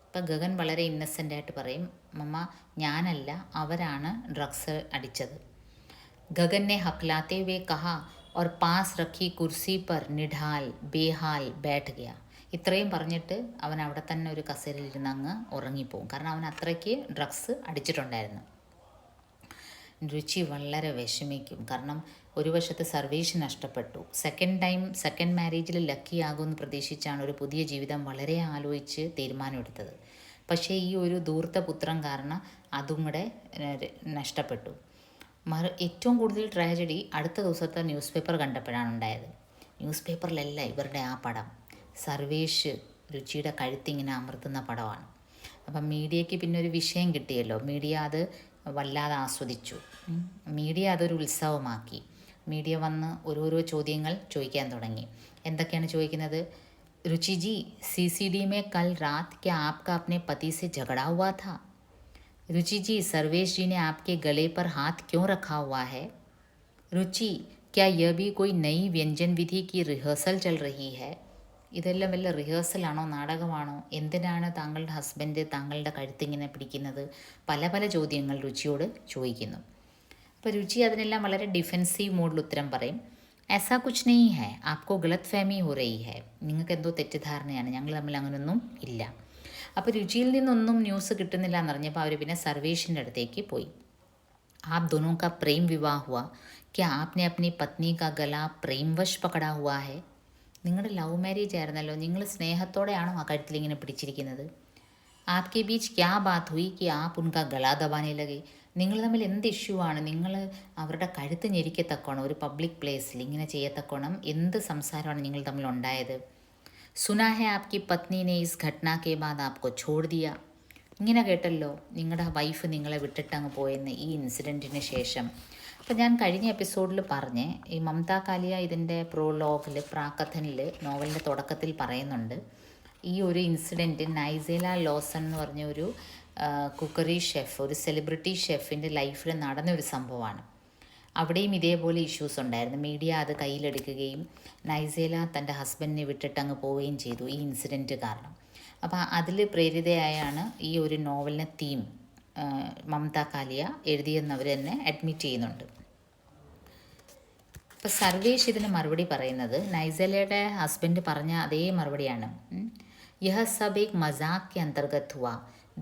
അപ്പം ഗഗൻ വളരെ ഇന്നസെൻ്റായിട്ട് പറയും, മമ്മ ഞാനല്ല, അവരാണ് ഡ്രഗ്സ് അടിച്ചത്. ഗഗൻ ने हकलाते हुए कहा और पास रखी कुर्सी पर निढाल बेहाल बैठ गया. ഇത്രയും പറഞ്ഞിട്ട് അവൻ അവിടെ തന്നെ ഒരു കസേരയിലിരുന്ന് അങ്ങ് ഉറങ്ങിപ്പോവും. കാരണം അവൻ അത്രയ്ക്ക് ഡ്രഗ്സ് അടിച്ചിട്ടുണ്ടായിരുന്നു. രുചി വളരെ വിഷമിക്കും. കാരണം ഒരു വശത്ത് സർവേഷ് നഷ്ടപ്പെട്ടു, സെക്കൻഡ് മാരേജിൽ ലക്കി ആകുമെന്ന് പ്രതീക്ഷിച്ചാണ് ഒരു പുതിയ ജീവിതം വളരെ ആലോചിച്ച് തീരുമാനമെടുത്തത്. പക്ഷേ ഈ ഒരു ധൂർത്തപുത്രൻ കാരണം അതും കൂടെ നഷ്ടപ്പെട്ടു. ഏറ്റവും കൂടുതൽ ട്രാജഡി അടുത്ത ദിവസത്തെ ന്യൂസ് പേപ്പർ കണ്ടപ്പോഴാണ് ഉണ്ടായത്. ന്യൂസ് പേപ്പറിലല്ല ഇവരുടെ ആ പടം, സർവേഷ് രുചിയുടെ കഴുത്തിങ്ങനെ അമർത്തുന്ന പടമാണ്. അപ്പം മീഡിയയ്ക്ക് പിന്നെ ഒരു വിഷയം കിട്ടിയല്ലോ, മീഡിയ അത് വല്ലാതെ ആസ്വദിച്ചു. മീഡിയ അതൊരു ഉത്സവമാക്കി. മീഡിയ വന്ന് ഓരോരോ ചോദ്യങ്ങൾ ചോദിക്കാൻ തുടങ്ങി. എന്തൊക്കെയാണ് ചോദിക്കുന്നത്? रुचि जी, CCD में कल रात क्या आपका अपने पति से झगड़ा हुआ था? रुचि जी, सर्वेश जी ने आपके गले पर हाथ क्यों रखा हुआ है? रुचि, क्या यह भी कोई नई व्यंजन विधि की रिहर्सल चल रही है? ഇതെല്ലാം വല്ല റിഹേഴ്സലാണോ, നാടകമാണോ? എന്തിനാണ് താങ്കളുടെ ഹസ്ബൻഡ് താങ്കളുടെ കഴുത്തിങ്ങനെ പിടിക്കുന്നത്? പല പല ചോദ്യങ്ങൾ രുചിയോട് ചോദിക്കുന്നു. അപ്പോൾ രുചി അതിനെല്ലാം വളരെ ഡിഫെൻസീവ് മോഡിൽ ഉത്തരം പറയും. ऐसा कुछ नहीं है, आपको गलत फहमी हो रही है. നിങ്ങൾക്ക് എന്തോ തെറ്റിദ്ധാരണയാണ്, ഞങ്ങൾ തമ്മിൽ അങ്ങനെയൊന്നും ഇല്ല. അപ്പോൾ രുചിയിൽ നിന്നൊന്നും ന്യൂസ് കിട്ടുന്നില്ല എന്നറിഞ്ഞപ്പോൾ അവർ പിന്നെ സർവേഷിൻ്റെ അടുത്തേക്ക് പോയി. आप दोनों का प्रेम विवाह हुआ, क्या आपने अपनी पत्नी का गला प्रेमवश पकड़ा हुआ है? നിങ്ങളുടെ ലവ് മാരേജ് ആയിരുന്നല്ലോ, നിങ്ങൾ സ്നേഹത്തോടെയാണോ ആ കഴുത്തിൽ ഇങ്ങനെ പിടിച്ചിരിക്കുന്നത്? ആപ്കെ ബീച്ച് ക്യാ ബാത് ഹുയി കി ആപ് ഉൻകാ ഗളാ ദബാനെ ലഗെ. നിങ്ങൾ തമ്മിൽ എന്ത് ഇഷ്യൂ ആണ്? നിങ്ങൾ അവരുടെ കഴുത്ത് ഞെരിക്കത്തക്കോണം, ഒരു പബ്ലിക് പ്ലേസിൽ ഇങ്ങനെ ചെയ്യത്തക്കോണം എന്ത് സംസാരമാണ് നിങ്ങൾ തമ്മിൽ ഉണ്ടായത്? സുനാ ഹെ ആപ്കി പത്നിനെ ഇസ് ഘട്ന കെ ബാദ് ആപ്കോ ഛോഡ് ദിയ. ഇങ്ങനെ കേട്ടല്ലോ നിങ്ങളുടെ വൈഫ് നിങ്ങളെ വിട്ടിട്ടങ്ങ് പോയെന്ന് ഈ ഇൻസിഡൻറ്റിന് ശേഷം. അപ്പോൾ ഞാൻ കഴിഞ്ഞ എപ്പിസോഡിൽ പറഞ്ഞ് ഈ മമതാ കാലിയ ഇതിൻ്റെ പ്രോലോഗിൽ പ്രാകഥനിൽ നോവലിൻ്റെ തുടക്കത്തിൽ പറയുന്നുണ്ട്, ഈ ഒരു ഇൻസിഡൻറ്റ് നൈസേല ലോസൺ എന്ന് പറഞ്ഞ ഒരു കുക്കറി ഷെഫ്, ഒരു സെലിബ്രിറ്റി ഷെഫിൻ്റെ ലൈഫിൽ നടന്നൊരു സംഭവമാണ്. അവിടെയും ഇതേപോലെ ഇഷ്യൂസ് ഉണ്ടായിരുന്നു. മീഡിയ അത് കയ്യിലെടുക്കുകയും നൈസേല തൻ്റെ ഹസ്ബൻഡിനെ വിട്ടിട്ടങ്ങ് പോവുകയും ചെയ്തു ഈ ഇൻസിഡൻറ്റ് കാരണം. അപ്പോൾ അതിൽ പ്രേരിതയായാണ് ഈ ഒരു നോവലിനെ തീം മമതാ കാലിയ എഴുതിയെന്നവർ തന്നെ അഡ്മിറ്റ് ചെയ്യുന്നുണ്ട്. അപ്പോൾ സർവേഷ് ഇതിന് മറുപടി പറയുന്നത് നൈസലയുടെ ഹസ്ബൻഡ് പറഞ്ഞ അതേ മറുപടിയാണ്. യഹ സബ് ഏക് മസാഖ് കെ അന്തർഗത് ഹുവ,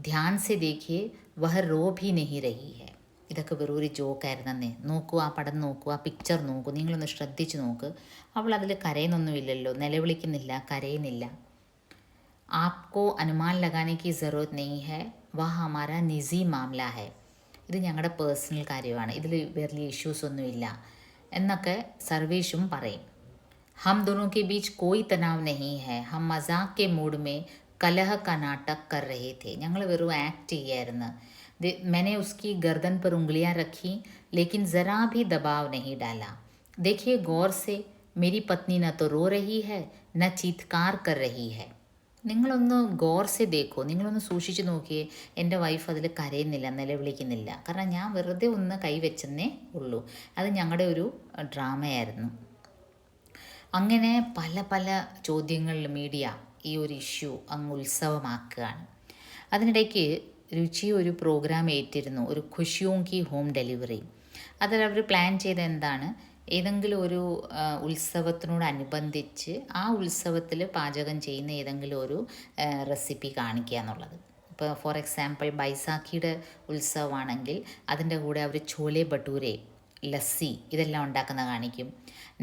ധ്യാൻ സെ ദേഖിയെ വഹ റോ ഭി നഹി രഹി ഹെ. ഇതൊക്കെ വെറും ഒരു ജോക്കായിരുന്നേ. നോക്കൂ, ആ പടം നോക്കൂ, ആ പിക്ചർ നോക്കൂ, നിങ്ങളൊന്ന് ശ്രദ്ധിച്ച് നോക്ക്. അവൾ അതിൽ കരയുന്നൊന്നുമില്ലല്ലോ, നിലവിളിക്കുന്നില്ല, കരയുന്നില്ല. ആപ്കോ അനുമാൻ ലഗാനെ കി ജറൂരത്ത് നെയ് ഹെ, വഹ ഹമാരാ നിജി മാംല ഹെ. ഇത് ഞങ്ങളുടെ പേഴ്സണൽ കാര്യമാണ്, ഇതിൽ വലിയ ഇഷ്യൂസ് ഒന്നുമില്ല എന്നൊക്കെ സർവേഷും പറയും. ഹം ദോനോं के बीच कोई तनाव नहीं है, हम मजाक के मूड में कलह का नाटक कर रहे थे. ഞങ്ങൾ വെറും ആക്ട് ചെയ്യായിരുന്നു. मैंने उसकी गर्दन पर उंगलियां रखी लेकिन ज़रा भी दबाव नहीं डाला. देखिए गौर से, मेरी पत्नी न तो रो रही है न चीत्कार कर रही है. നിങ്ങളൊന്ന് ഗോർസെ ദേക്കോ, നിങ്ങളൊന്ന് സൂക്ഷിച്ച് നോക്കിയേ. എൻ്റെ വൈഫ് അതിൽ കരയുന്നില്ല, നിലവിളിക്കുന്നില്ല. കാരണം ഞാൻ വെറുതെ ഒന്ന് കൈവച്ചെന്നേ ഉള്ളൂ. അത് ഞങ്ങളുടെ ഒരു ഡ്രാമയായിരുന്നു. അങ്ങനെ പല പല ചോദ്യങ്ങളിൽ മീഡിയ ഈ ഒരു ഇഷ്യൂ അങ്ങ് ഉത്സവമാക്കുകയാണ്. അതിനിടയ്ക്ക് രുചി ഒരു പ്രോഗ്രാം ഏറ്റിരുന്നു, ഒരു ഖുഷിയോം കി ഹോം ഡെലിവറി. അതിൽ അവർ പ്ലാൻ ചെയ്ത എന്താണ്, ഏതെങ്കിലും ഒരു ഉത്സവത്തിനോടനുബന്ധിച്ച് ആ ഉത്സവത്തിൽ പാചകം ചെയ്യുന്ന ഏതെങ്കിലും ഒരു റെസിപ്പി കാണിക്കുക എന്നുള്ളത്. ഇപ്പോൾ ഫോർ എക്സാമ്പിൾ ബൈസാഖിയുടെ ഉത്സവമാണെങ്കിൽ അതിൻ്റെ കൂടെ അവർ ചോലെ ഭട്ടൂരെ, ലസ്സി ഇതെല്ലാം ഉണ്ടാക്കുന്ന കാണിക്കും.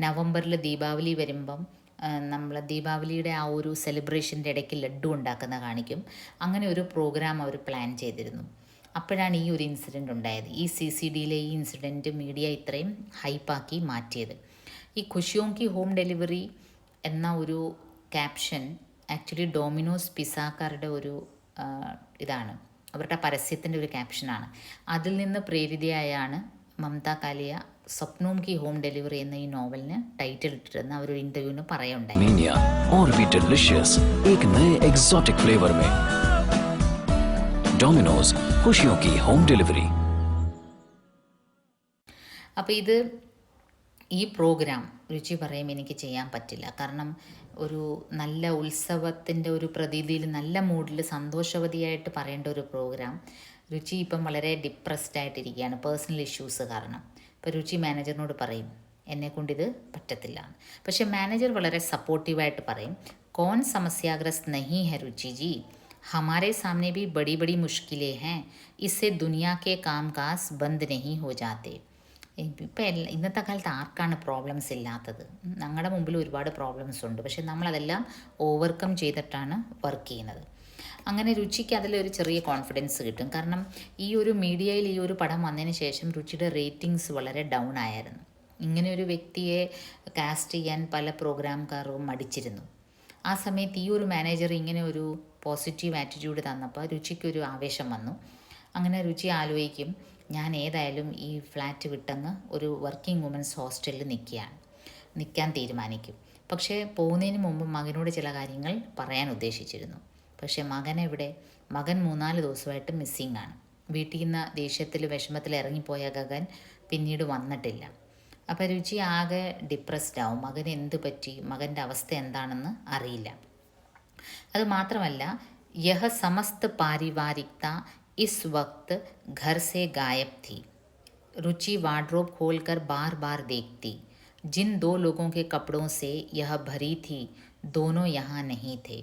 നവംബറിൽ ദീപാവലി വരുമ്പം നമ്മൾ ദീപാവലിയുടെ ആ ഒരു സെലിബ്രേഷൻ്റെ ഇടയ്ക്ക് ലഡ്ഡു ഉണ്ടാക്കുന്ന കാണിക്കും. അങ്ങനെ ഒരു പ്രോഗ്രാം അവർ പ്ലാൻ ചെയ്തിരുന്നു. അപ്പോഴാണ് ഈ ഒരു ഇൻസിഡൻറ്റ് ഉണ്ടായത്. ഈ CCDയിലെ ഈ ഇൻസിഡൻറ്റ് മീഡിയ ഇത്രയും ഹൈപ്പാക്കി മാറ്റിയത്. ഈ ഖുഷിയോം കി ഹോം ഡെലിവറി എന്ന ഒരു ക്യാപ്ഷൻ ആക്ച്വലി ഡോമിനോസ് പിസ്സാക്കാരുടെ ഒരു ഇതാണ്, അവരുടെ പരസ്യത്തിൻ്റെ ഒരു ക്യാപ്ഷനാണ്. അതിൽ നിന്ന് പ്രേരിതയായാണ് മമത കാലിയ സ്വപ്നോം കി ഹോം ഡെലിവറി എന്ന ഈ നോവലിന് ടൈറ്റിൽ ഇട്ടിരുന്ന അവരൊരു ഇൻ്റർവ്യൂവിന് പറയുണ്ടായി. मेनिया और भी डिलिशियस एक नए एग्जॉटिक फ्लेवर में डोमिनोज खुशियों की होम डिलीवरी. അപ്പോൾ ഇത് ഈ പ്രോഗ്രാം രുചി പറയും എനിക്ക് ചെയ്യാൻ പറ്റില്ല. കാരണം ഒരു നല്ല ഉത്സവത്തിൻ്റെ ഒരു പ്രതീതിയിൽ നല്ല മൂഡിൽ സന്തോഷവതിയായിട്ട് പറയേണ്ട ഒരു പ്രോഗ്രാം രുചി ഇപ്പം വളരെ ഡിപ്രസ്ഡ് ആയിട്ടിരിക്കുകയാണ് പേഴ്സണൽ ഇഷ്യൂസ് കാരണം. ഇപ്പോൾ രുചി മാനേജറിനോട് പറയും എന്നെക്കൊണ്ടിത് പറ്റത്തില്ല. പക്ഷേ മാനേജർ വളരെ സപ്പോർട്ടീവായിട്ട് പറയും, കോൺ സമസ്യാഗ്രസ്ത് നഹീ ഹെ രുചി ജി, हमारे सामने भी बड़ी बड़ी मुश्किलें हैं, इससे दुनिया के कामकाज बंद नहीं हो जाते. ഇപ്പം ഇന്നത്തെ കാലത്ത് ആർക്കാണ് പ്രോബ്ലംസ് ഇല്ലാത്തത്? ഞങ്ങളുടെ മുമ്പിൽ ഒരുപാട് പ്രോബ്ലംസ് ഉണ്ട്, പക്ഷെ നമ്മളതെല്ലാം ഓവർകം ചെയ്തിട്ടാണ് വർക്ക് ചെയ്യുന്നത്. അങ്ങനെ രുചിക്ക് അതിലൊരു ചെറിയ കോൺഫിഡൻസ് കിട്ടും. കാരണം ഈ ഒരു മീഡിയയിൽ ഈ ഒരു പടം വന്നതിന് ശേഷം രുചിയുടെ റേറ്റിങ്സ് വളരെ ഡൗൺ ആയിരുന്നു. ഇങ്ങനെ ഒരു വ്യക്തിയെ കാസ്റ്റ് ചെയ്യാൻ പല പ്രോഗ്രാംകാരും മടിച്ചിരുന്നു. ആ സമയത്ത് ഈ ഒരു മാനേജർ ഇങ്ങനെ ഒരു പോസിറ്റീവ് ആറ്റിറ്റ്യൂഡ് തന്നപ്പോൾ രുചിക്കൊരു ആവേശം വന്നു. അങ്ങനെ രുചി ആലോചിക്കും, ഞാൻ ഏതായാലും ഈ ഫ്ലാറ്റ് വിട്ടങ്ങ് ഒരു വർക്കിംഗ് വുമൻസ് ഹോസ്റ്റലിൽ നിൽക്കാൻ തീരുമാനിക്കും. പക്ഷേ പോകുന്നതിന് മുമ്പ് മകനോട് ചില കാര്യങ്ങൾ പറയാൻ ഉദ്ദേശിച്ചിരുന്നു. പക്ഷേ മകൻ 3-4 ദിവസമായിട്ട് മിസ്സിംഗ് ആണ്. വീട്ടിൽ നിന്ന് ദേഷ്യത്തിൽ വിഷമത്തിൽ ഇറങ്ങിപ്പോയ ഗഗൻ പിന്നീട് വന്നിട്ടില്ല. അപ്പോൾ രുചി ആകെ ഡിപ്രസ്ഡ് ആവും. മകന് എന്ത് പറ്റി, മകൻ്റെ അവസ്ഥ എന്താണെന്ന് അറിയില്ല. അതുമാത്രമല്ല യഹ സമസ്ത പാരിവാരികത ഇസ് വക്ത് ഘർ സെ ഗായബ് थी. रुचि वार्डरोब खोलकर बार बार देखती. जिन 2 लोगों के कपड़ों से यह भरी थी दोनों यहाँ नहीं थे.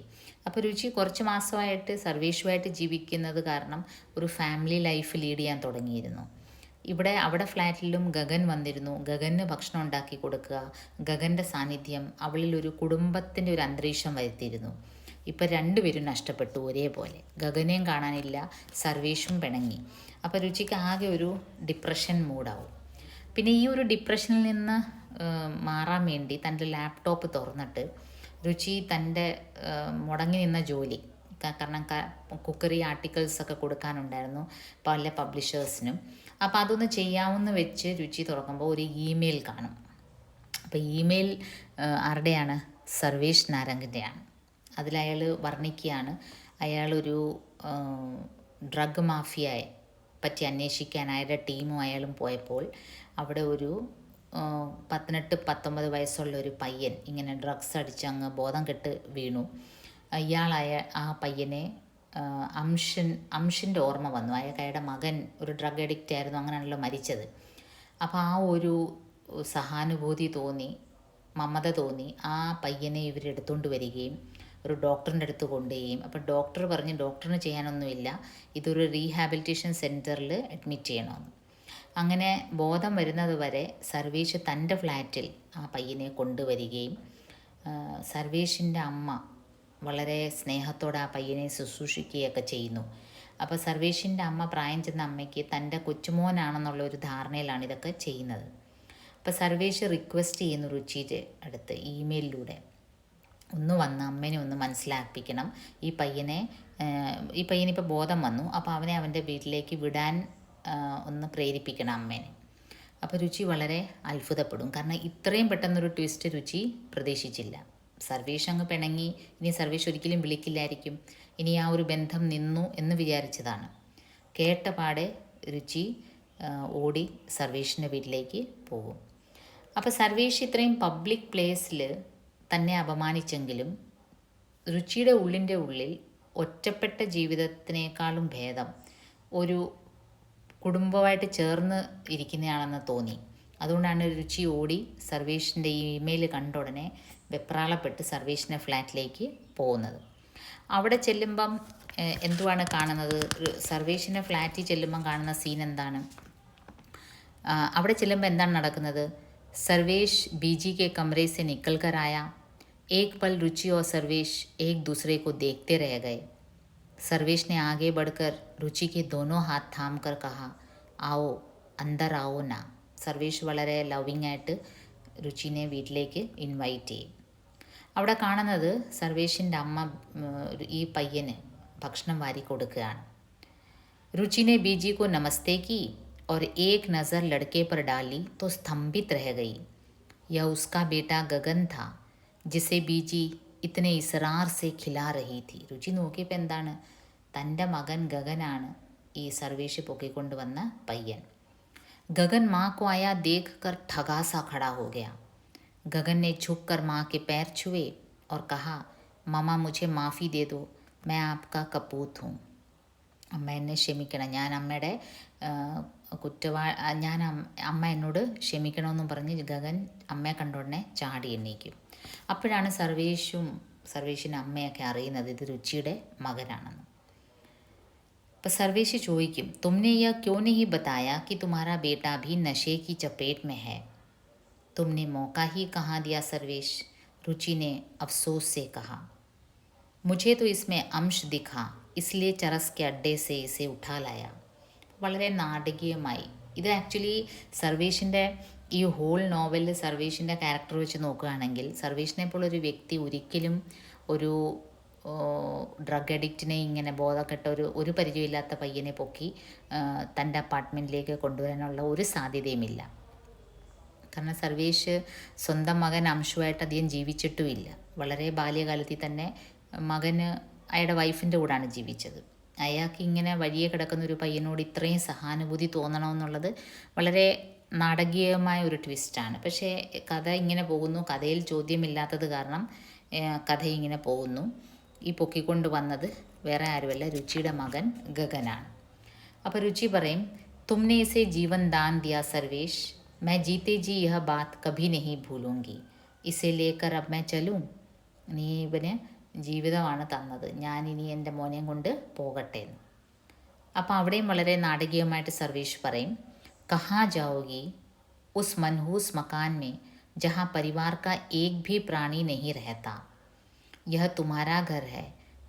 അപ്പോൾ രുചി കുറച്ച് മാസമായിട്ട് സർവേഷുമായിട്ട് ജീവിക്കുന്നത് കാരണം ഒരു ഫാമിലി ലൈഫ് ലീഡ് ചെയ്യാൻ തുടങ്ങിയിരുന്നു. അവിടെ ഫ്ലാറ്റിലും ഗഗൻ വന്നിരുന്നു. ഗഗന് ഭക്ഷണം ഉണ്ടാക്കി കൊടുക്കുക, ഗഗൻ്റെ സാന്നിധ്യം അവളിലൊരു കുടുംബത്തിൻ്റെ ഒരു അന്തരീക്ഷം വരുത്തിയിരുന്നു. ഇപ്പം രണ്ടുപേരും നഷ്ടപ്പെട്ടു ഒരേപോലെ. ഗഗനെയും കാണാനില്ല, സർവേഷും പിണങ്ങി. അപ്പോൾ രുചിക്ക് ആകെ ഒരു ഡിപ്രഷൻ മൂഡാവും. പിന്നെ ഈ ഒരു ഡിപ്രഷനിൽ നിന്ന് മാറാൻ വേണ്ടി തൻ്റെ ലാപ്ടോപ്പ് തുറന്നിട്ട് രുചി തൻ്റെ മുടങ്ങി നിന്ന ജോലി, കാരണം കുക്കറി ആർട്ടിക്കിൾസൊക്കെ കൊടുക്കാനുണ്ടായിരുന്നു പല പബ്ലിഷേഴ്സിനും. അപ്പോൾ അതൊന്ന് ചെയ്യാമെന്ന് വെച്ച് രുചി തുറക്കുമ്പോൾ ഒരു ഇമെയിൽ കാണും. അപ്പോൾ ഇമെയിൽ ആരുടെയാണ്? സർവേഷ് നാരംഗിൻ്റെയാണ്. അതിലയാൾ വർണ്ണിക്കുകയാണ്, അയാളൊരു ഡ്രഗ് മാഫിയയെ പറ്റി അന്വേഷിക്കാൻ അയാളുടെ ടീമും അയാളും പോയപ്പോൾ അവിടെ ഒരു 18-19 വയസ്സുള്ള ഒരു പയ്യൻ ഇങ്ങനെ ഡ്രഗ്സ് അടിച്ച് അങ്ങ് ബോധം കെട്ട് വീണു. ആ പയ്യനെ അംഷിൻ്റെ ഓർമ്മ വന്നു. അയാളുടെ മകൻ ഒരു ഡ്രഗ് അഡിക്റ്റ് ആയിരുന്നു, അങ്ങനെയാണല്ലോ മരിച്ചത്. അപ്പോൾ ആ ഒരു സഹാനുഭൂതി തോന്നി, മമത തോന്നി. ആ പയ്യനെ ഇവരെടുത്തുകൊണ്ട് വരികയും ഒരു ഡോക്ടറിൻ്റെ അടുത്ത് കൊണ്ടുപോവുകയും, അപ്പോൾ ഡോക്ടർ പറഞ്ഞ് ഡോക്ടറിന് ചെയ്യാനൊന്നുമില്ല, ഇതൊരു റീഹാബിലിറ്റേഷൻ സെൻറ്ററിൽ അഡ്മിറ്റ് ചെയ്യണമെന്ന്. അങ്ങനെ ബോധം വരുന്നത് വരെ സർവേഷ് തൻ്റെ ഫ്ലാറ്റിൽ ആ പയ്യനെ കൊണ്ടുവരികയും സർവേഷിൻ്റെ അമ്മ വളരെ സ്നേഹത്തോടെ ആ പയ്യനെ ശുശ്രൂഷിക്കുകയൊക്കെ ചെയ്യുന്നു. അപ്പോൾ സർവേഷിൻ്റെ അമ്മ, പ്രായം ചെന്ന അമ്മയ്ക്ക് തൻ്റെ കൊച്ചുമോനാണെന്നുള്ള ഒരു ധാരണയിലാണ് ഇതൊക്കെ ചെയ്യുന്നത്. അപ്പോൾ സർവേഷ് റിക്വസ്റ്റ് ചെയ്യുന്നു രുചിയുടെ അടുത്ത് ഇമെയിലിലൂടെ, ഒന്ന് വന്ന് അമ്മേനെ ഒന്ന് മനസ്സിലാക്കിപ്പിക്കണം, ഈ പയ്യനിപ്പോൾ ബോധം വന്നു, അപ്പോൾ അവനെ അവൻ്റെ വീട്ടിലേക്ക് വിടാൻ ഒന്ന് പ്രേരിപ്പിക്കണം അമ്മേനെ. അപ്പോൾ രുചി വളരെ അത്ഭുതപ്പെടും. കാരണം ഇത്രയും പെട്ടെന്നൊരു ട്വിസ്റ്റ് രുചി പ്രതീക്ഷിച്ചില്ല. സർവേഷ് അങ്ങ് പിണങ്ങി, ഇനി സർവേഷ് ഒരിക്കലും വിളിക്കില്ലായിരിക്കും, ഇനി ആ ഒരു ബന്ധം നിന്നു എന്ന് വിചാരിച്ചതാണ്. കേട്ടപാടെ രുചി ഓടി സർവേഷിൻ്റെ വീട്ടിലേക്ക് പോകും. അപ്പോൾ സർവേഷ് ഇത്രയും പബ്ലിക് പ്ലേസിൽ തന്നെ അപമാനിച്ചെങ്കിലും രുചിയുടെ ഉള്ളിൻ്റെ ഉള്ളിൽ ഒറ്റപ്പെട്ട ജീവിതത്തിനേക്കാളും ഭേദം ഒരു കുടുംബമായിട്ട് ചേർന്ന് ഇരിക്കുന്നതാണെന്ന് തോന്നി. അതുകൊണ്ടാണ് രുചി ഓടി സർവേഷിൻ്റെ ഇമെയിൽ കണ്ട ഉടനെ വെപ്രാളപ്പെട്ട് സർവേഷിൻ്റെ ഫ്ലാറ്റിലേക്ക് പോകുന്നത്. അവിടെ ചെല്ലുമ്പം എന്തുവാണ് കാണുന്നത്? സർവേഷിൻ്റെ ഫ്ലാറ്റിൽ ചെല്ലുമ്പം കാണുന്ന സീൻ എന്താണ്? അവിടെ ചെല്ലുമ്പോൾ എന്താണ് നടക്കുന്നത്? सर्वेश बीजी के कमरे से निकल कर आया। एक पल रुचि और सर्वेश एक दूसरे को देखते रह गए। सर्वेश ने आगे बढ़कर रुचि के दोनों हाथ थाम कर कहा, आओ अंदर आओ ना. സർവേഷ് വളരെ ലവിങ് ആയിട്ട് രുചിനെ വീട്ടിലേക്ക് ഇൻവൈറ്റ് ചെയ്യും. അവിടെ കാണുന്നത് സർവേഷിൻ്റെ അമ്മ ഈ പയ്യന് ഭക്ഷണം വാരി കൊടുക്കുകയാണ്. രുചിനെ ബീജി को नमस्ते की और एक नज़र लड़के पर डाली तो स्तंभित रह गई. यह उसका बेटा गगन था जिसे बीजी इतने इसरार से खिला रही थी. രുചി നോക്കിയപ്പോൾ എന്താണ്? തൻ്റെ മകൻ ഗഗനാണ് ഈ സർവേഷ് പൊക്കിക്കൊണ്ടുവന്ന പയ്യൻ. गगन माँ को आया देख कर ठगा सा खड़ा हो गया. गगन ने झुक कर माँ के पैर छुए और कहा, मामा मुझे माफ़ी दे दो, मैं आपका कपूत हूँ. അമ്മ എന്നെ ക്ഷമിക്കണം, ഞാൻ അമ്മയുടെ അമ്മ എന്നോട് ക്ഷമിക്കണമെന്നും പറഞ്ഞ് ഗഗൻ അമ്മയെ കണ്ടോടനെ ചാടി എണ്ണീക്കും. അപ്പോഴാണ് സർവേഷിൻ്റെ അമ്മയൊക്കെ അറിയുന്നത് ഇത് രുചിയുടെ മകനാണെന്ന്. അപ്പോൾ സർവേഷ് ചോദിക്കും, തുമ്നെ യഹ് ക്യോ നഹീ ബതായ कि तुम्हारा बेटा भी नशे की चपेट में है. तुमने मौका ही कहाँ दिया सर्वेश. रुचि ने अफसोस से कहा, मुझे तो इसमें अंश दिखा, इसलिए चरस के अड्डे से इसे उठा लाया. വളരെ നാടകീയമായി ഇത് ആക്ച്വലി സർവേഷിൻ്റെ ഈ ഹോൾ നോവലിൽ സർവേഷിൻ്റെ ക്യാരക്ടർ വെച്ച് നോക്കുകയാണെങ്കിൽ സർവേഷിനെ പോലൊരു വ്യക്തി ഒരിക്കലും ഒരു ഡ്രഗ് അഡിക്റ്റിനെ ഇങ്ങനെ ബോധക്കെട്ട ഒരു പരിചയമില്ലാത്ത പയ്യനെ പൊക്കി തൻ്റെ അപ്പാർട്ട്മെൻറ്റിലേക്ക് കൊണ്ടുവരാനുള്ള ഒരു സാധ്യതയുമില്ല. കാരണം സർവേഷ് സ്വന്തം മകൻ അംശുവായിട്ട് അധികം ജീവിച്ചിട്ടുമില്ല. വളരെ ബാല്യകാലത്തിൽ തന്നെ മകന് അയാളുടെ വൈഫിൻ്റെ കൂടാണ് ജീവിച്ചത്. അയാൾക്ക് ഇങ്ങനെ വഴിയെ കിടക്കുന്ന ഒരു പയ്യനോട് ഇത്രയും സഹാനുഭൂതി തോന്നണമെന്നുള്ളത് വളരെ നാടകീയമായ ഒരു ട്വിസ്റ്റാണ്. പക്ഷേ കഥ ഇങ്ങനെ പോകുന്നു, കഥയിൽ ചോദ്യമില്ലാത്തത് കാരണം കഥ ഇങ്ങനെ പോകുന്നു. ഈ പൊക്കിക്കൊണ്ട് വന്നത് വേറെ ആരുമല്ല, രുചിയുടെ മകൻ ഗഗനാണ്. അപ്പോൾ രുചി പറയും, തുമ്നെ ഇസെ ജീവൻ ദാൻ ദിയാ സർവേഷ്, मैं जीते जी यह बात कभी नहीं भूलूंगी. इसे लेकर अब मैं चलूँ. നീ ഇവന് ജീവിതമാണ് തന്നത്, ഞാനിനി എൻ്റെ മോനെയും കൊണ്ട് പോകട്ടെ എന്ന്. അപ്പോൾ അവിടെയും വളരെ നാടകീയമായിട്ട് സർവേഷ് പറയും, കഹാ ജാओगी उस मनहूस मकान में जहाँ परिवार का एक भी प्राणी नहीं रहता. यह तुम्हारा घर है,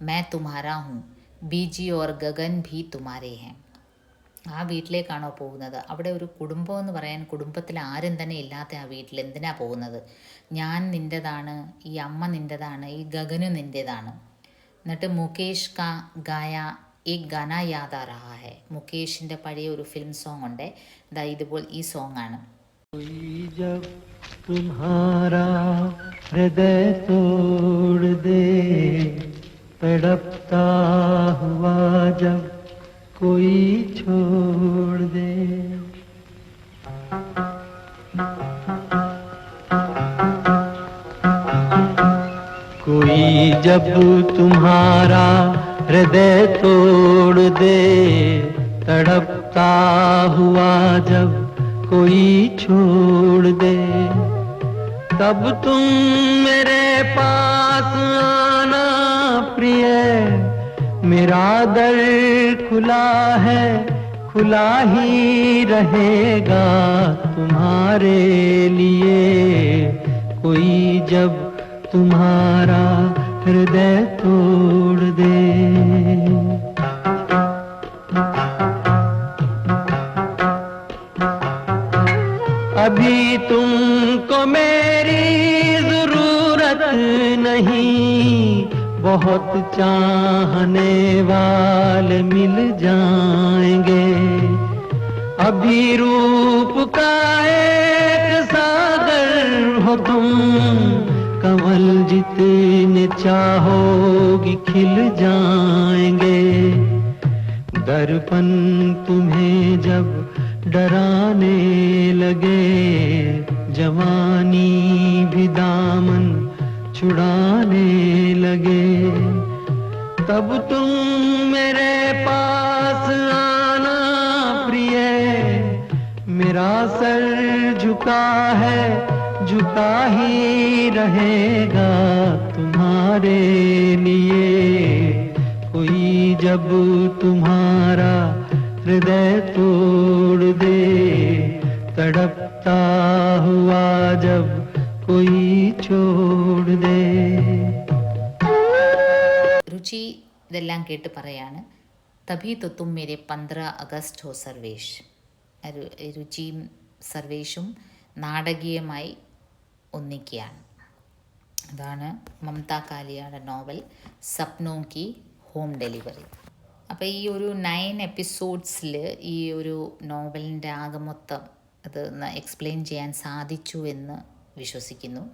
मैं तुम्हारा हूँ, बीजी और गगन भी तुम्हारे हैं. ആ വീട്ടിലേക്കാണോ പോകുന്നത്? അവിടെ ഒരു കുടുംബം എന്ന് പറയാൻ കുടുംബത്തിൽ ആരും തന്നെ ഇല്ലാത്ത ആ വീട്ടിൽ എന്തിനാ പോകുന്നത്? ഞാൻ നിൻ്റെതാണ്, ഈ അമ്മ നിൻ്റെതാണ്, ഈ ഗഗന് നിൻ്റെതാണ്. എന്നിട്ട് മുകേഷ് കാ ഗായ ഏക് ഗാന യാദ് ആ രഹാ ഹൈ. മുകേഷിൻ്റെ പഴയ ഒരു ഫിലിം സോങ് ഉണ്ട്, ഇതുപോലെ ഈ സോങ് ആണ്. जब तुम्हारा हृदय तोड़ दे, तड़पता हुआ जब कोई छोड़ दे. कोई जब तुम्हारा हृदय तोड़ दे, तड़पता हुआ जब कोई छोड़ दे। तब तुम मेरे पास आना प्रिय, मेरा दर खुला है, खुला ही रहेगा तुम्हारे लिए। कोई जब तुम्हारा हृदय तोड़ दे। अभी तुमको मेरी जरूरत नहीं, बहुत चाहने वाले मिल जाएंगे। अभी रूप का एक सागर हो तुम, कमल जितने चाहोगी खिल जाएंगे। दर्पण तुम्हें जब डराने लगे, जवानी भी दामन छुड़ाने लगे, तब तुम मेरे पास आना प्रिय। मेरा सर झुका है, झुका ही रहेगा तुम्हारे लिए। कोई जब तुम्हारा हृदय तोड़ दे, तड़पता हुआ जब कोई छोड़ दे. രുചി ഇതെല്ലാം കേട്ട് പറയാണ്, തഭി तो तुम मेरे 15 अगस्त हो സർവേഷ്. രുചിയും സർവേഷും നാടകീയമായി ഒന്നിക്കുകയാണ്. അതാണ് മമത കാലിയയുടെ നോവൽ സപ്നോ കി ഹോം ഡെലിവറി. അപ്പോൾ ഈ ഒരു 9 എപ്പിസോഡ്സിൽ ഈ ഒരു നോവലിൻ്റെ ആകെ മൊത്തം അത് എക്സ്പ്ലെയിൻ ചെയ്യാൻ സാധിച്ചു എന്ന് വിശ്വസിക്കുന്നു.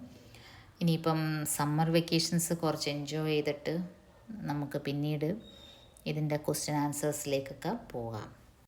ഇനിയിപ്പം സമ്മർ വെക്കേഷൻസ് കുറച്ച് എൻജോയ് ചെയ്തിട്ട് നമുക്ക് പിന്നീട് ഇതിൻ്റെ ക്വസ്റ്റ്യൻ ആൻസേഴ്സിലേക്കൊക്കെ പോകാം.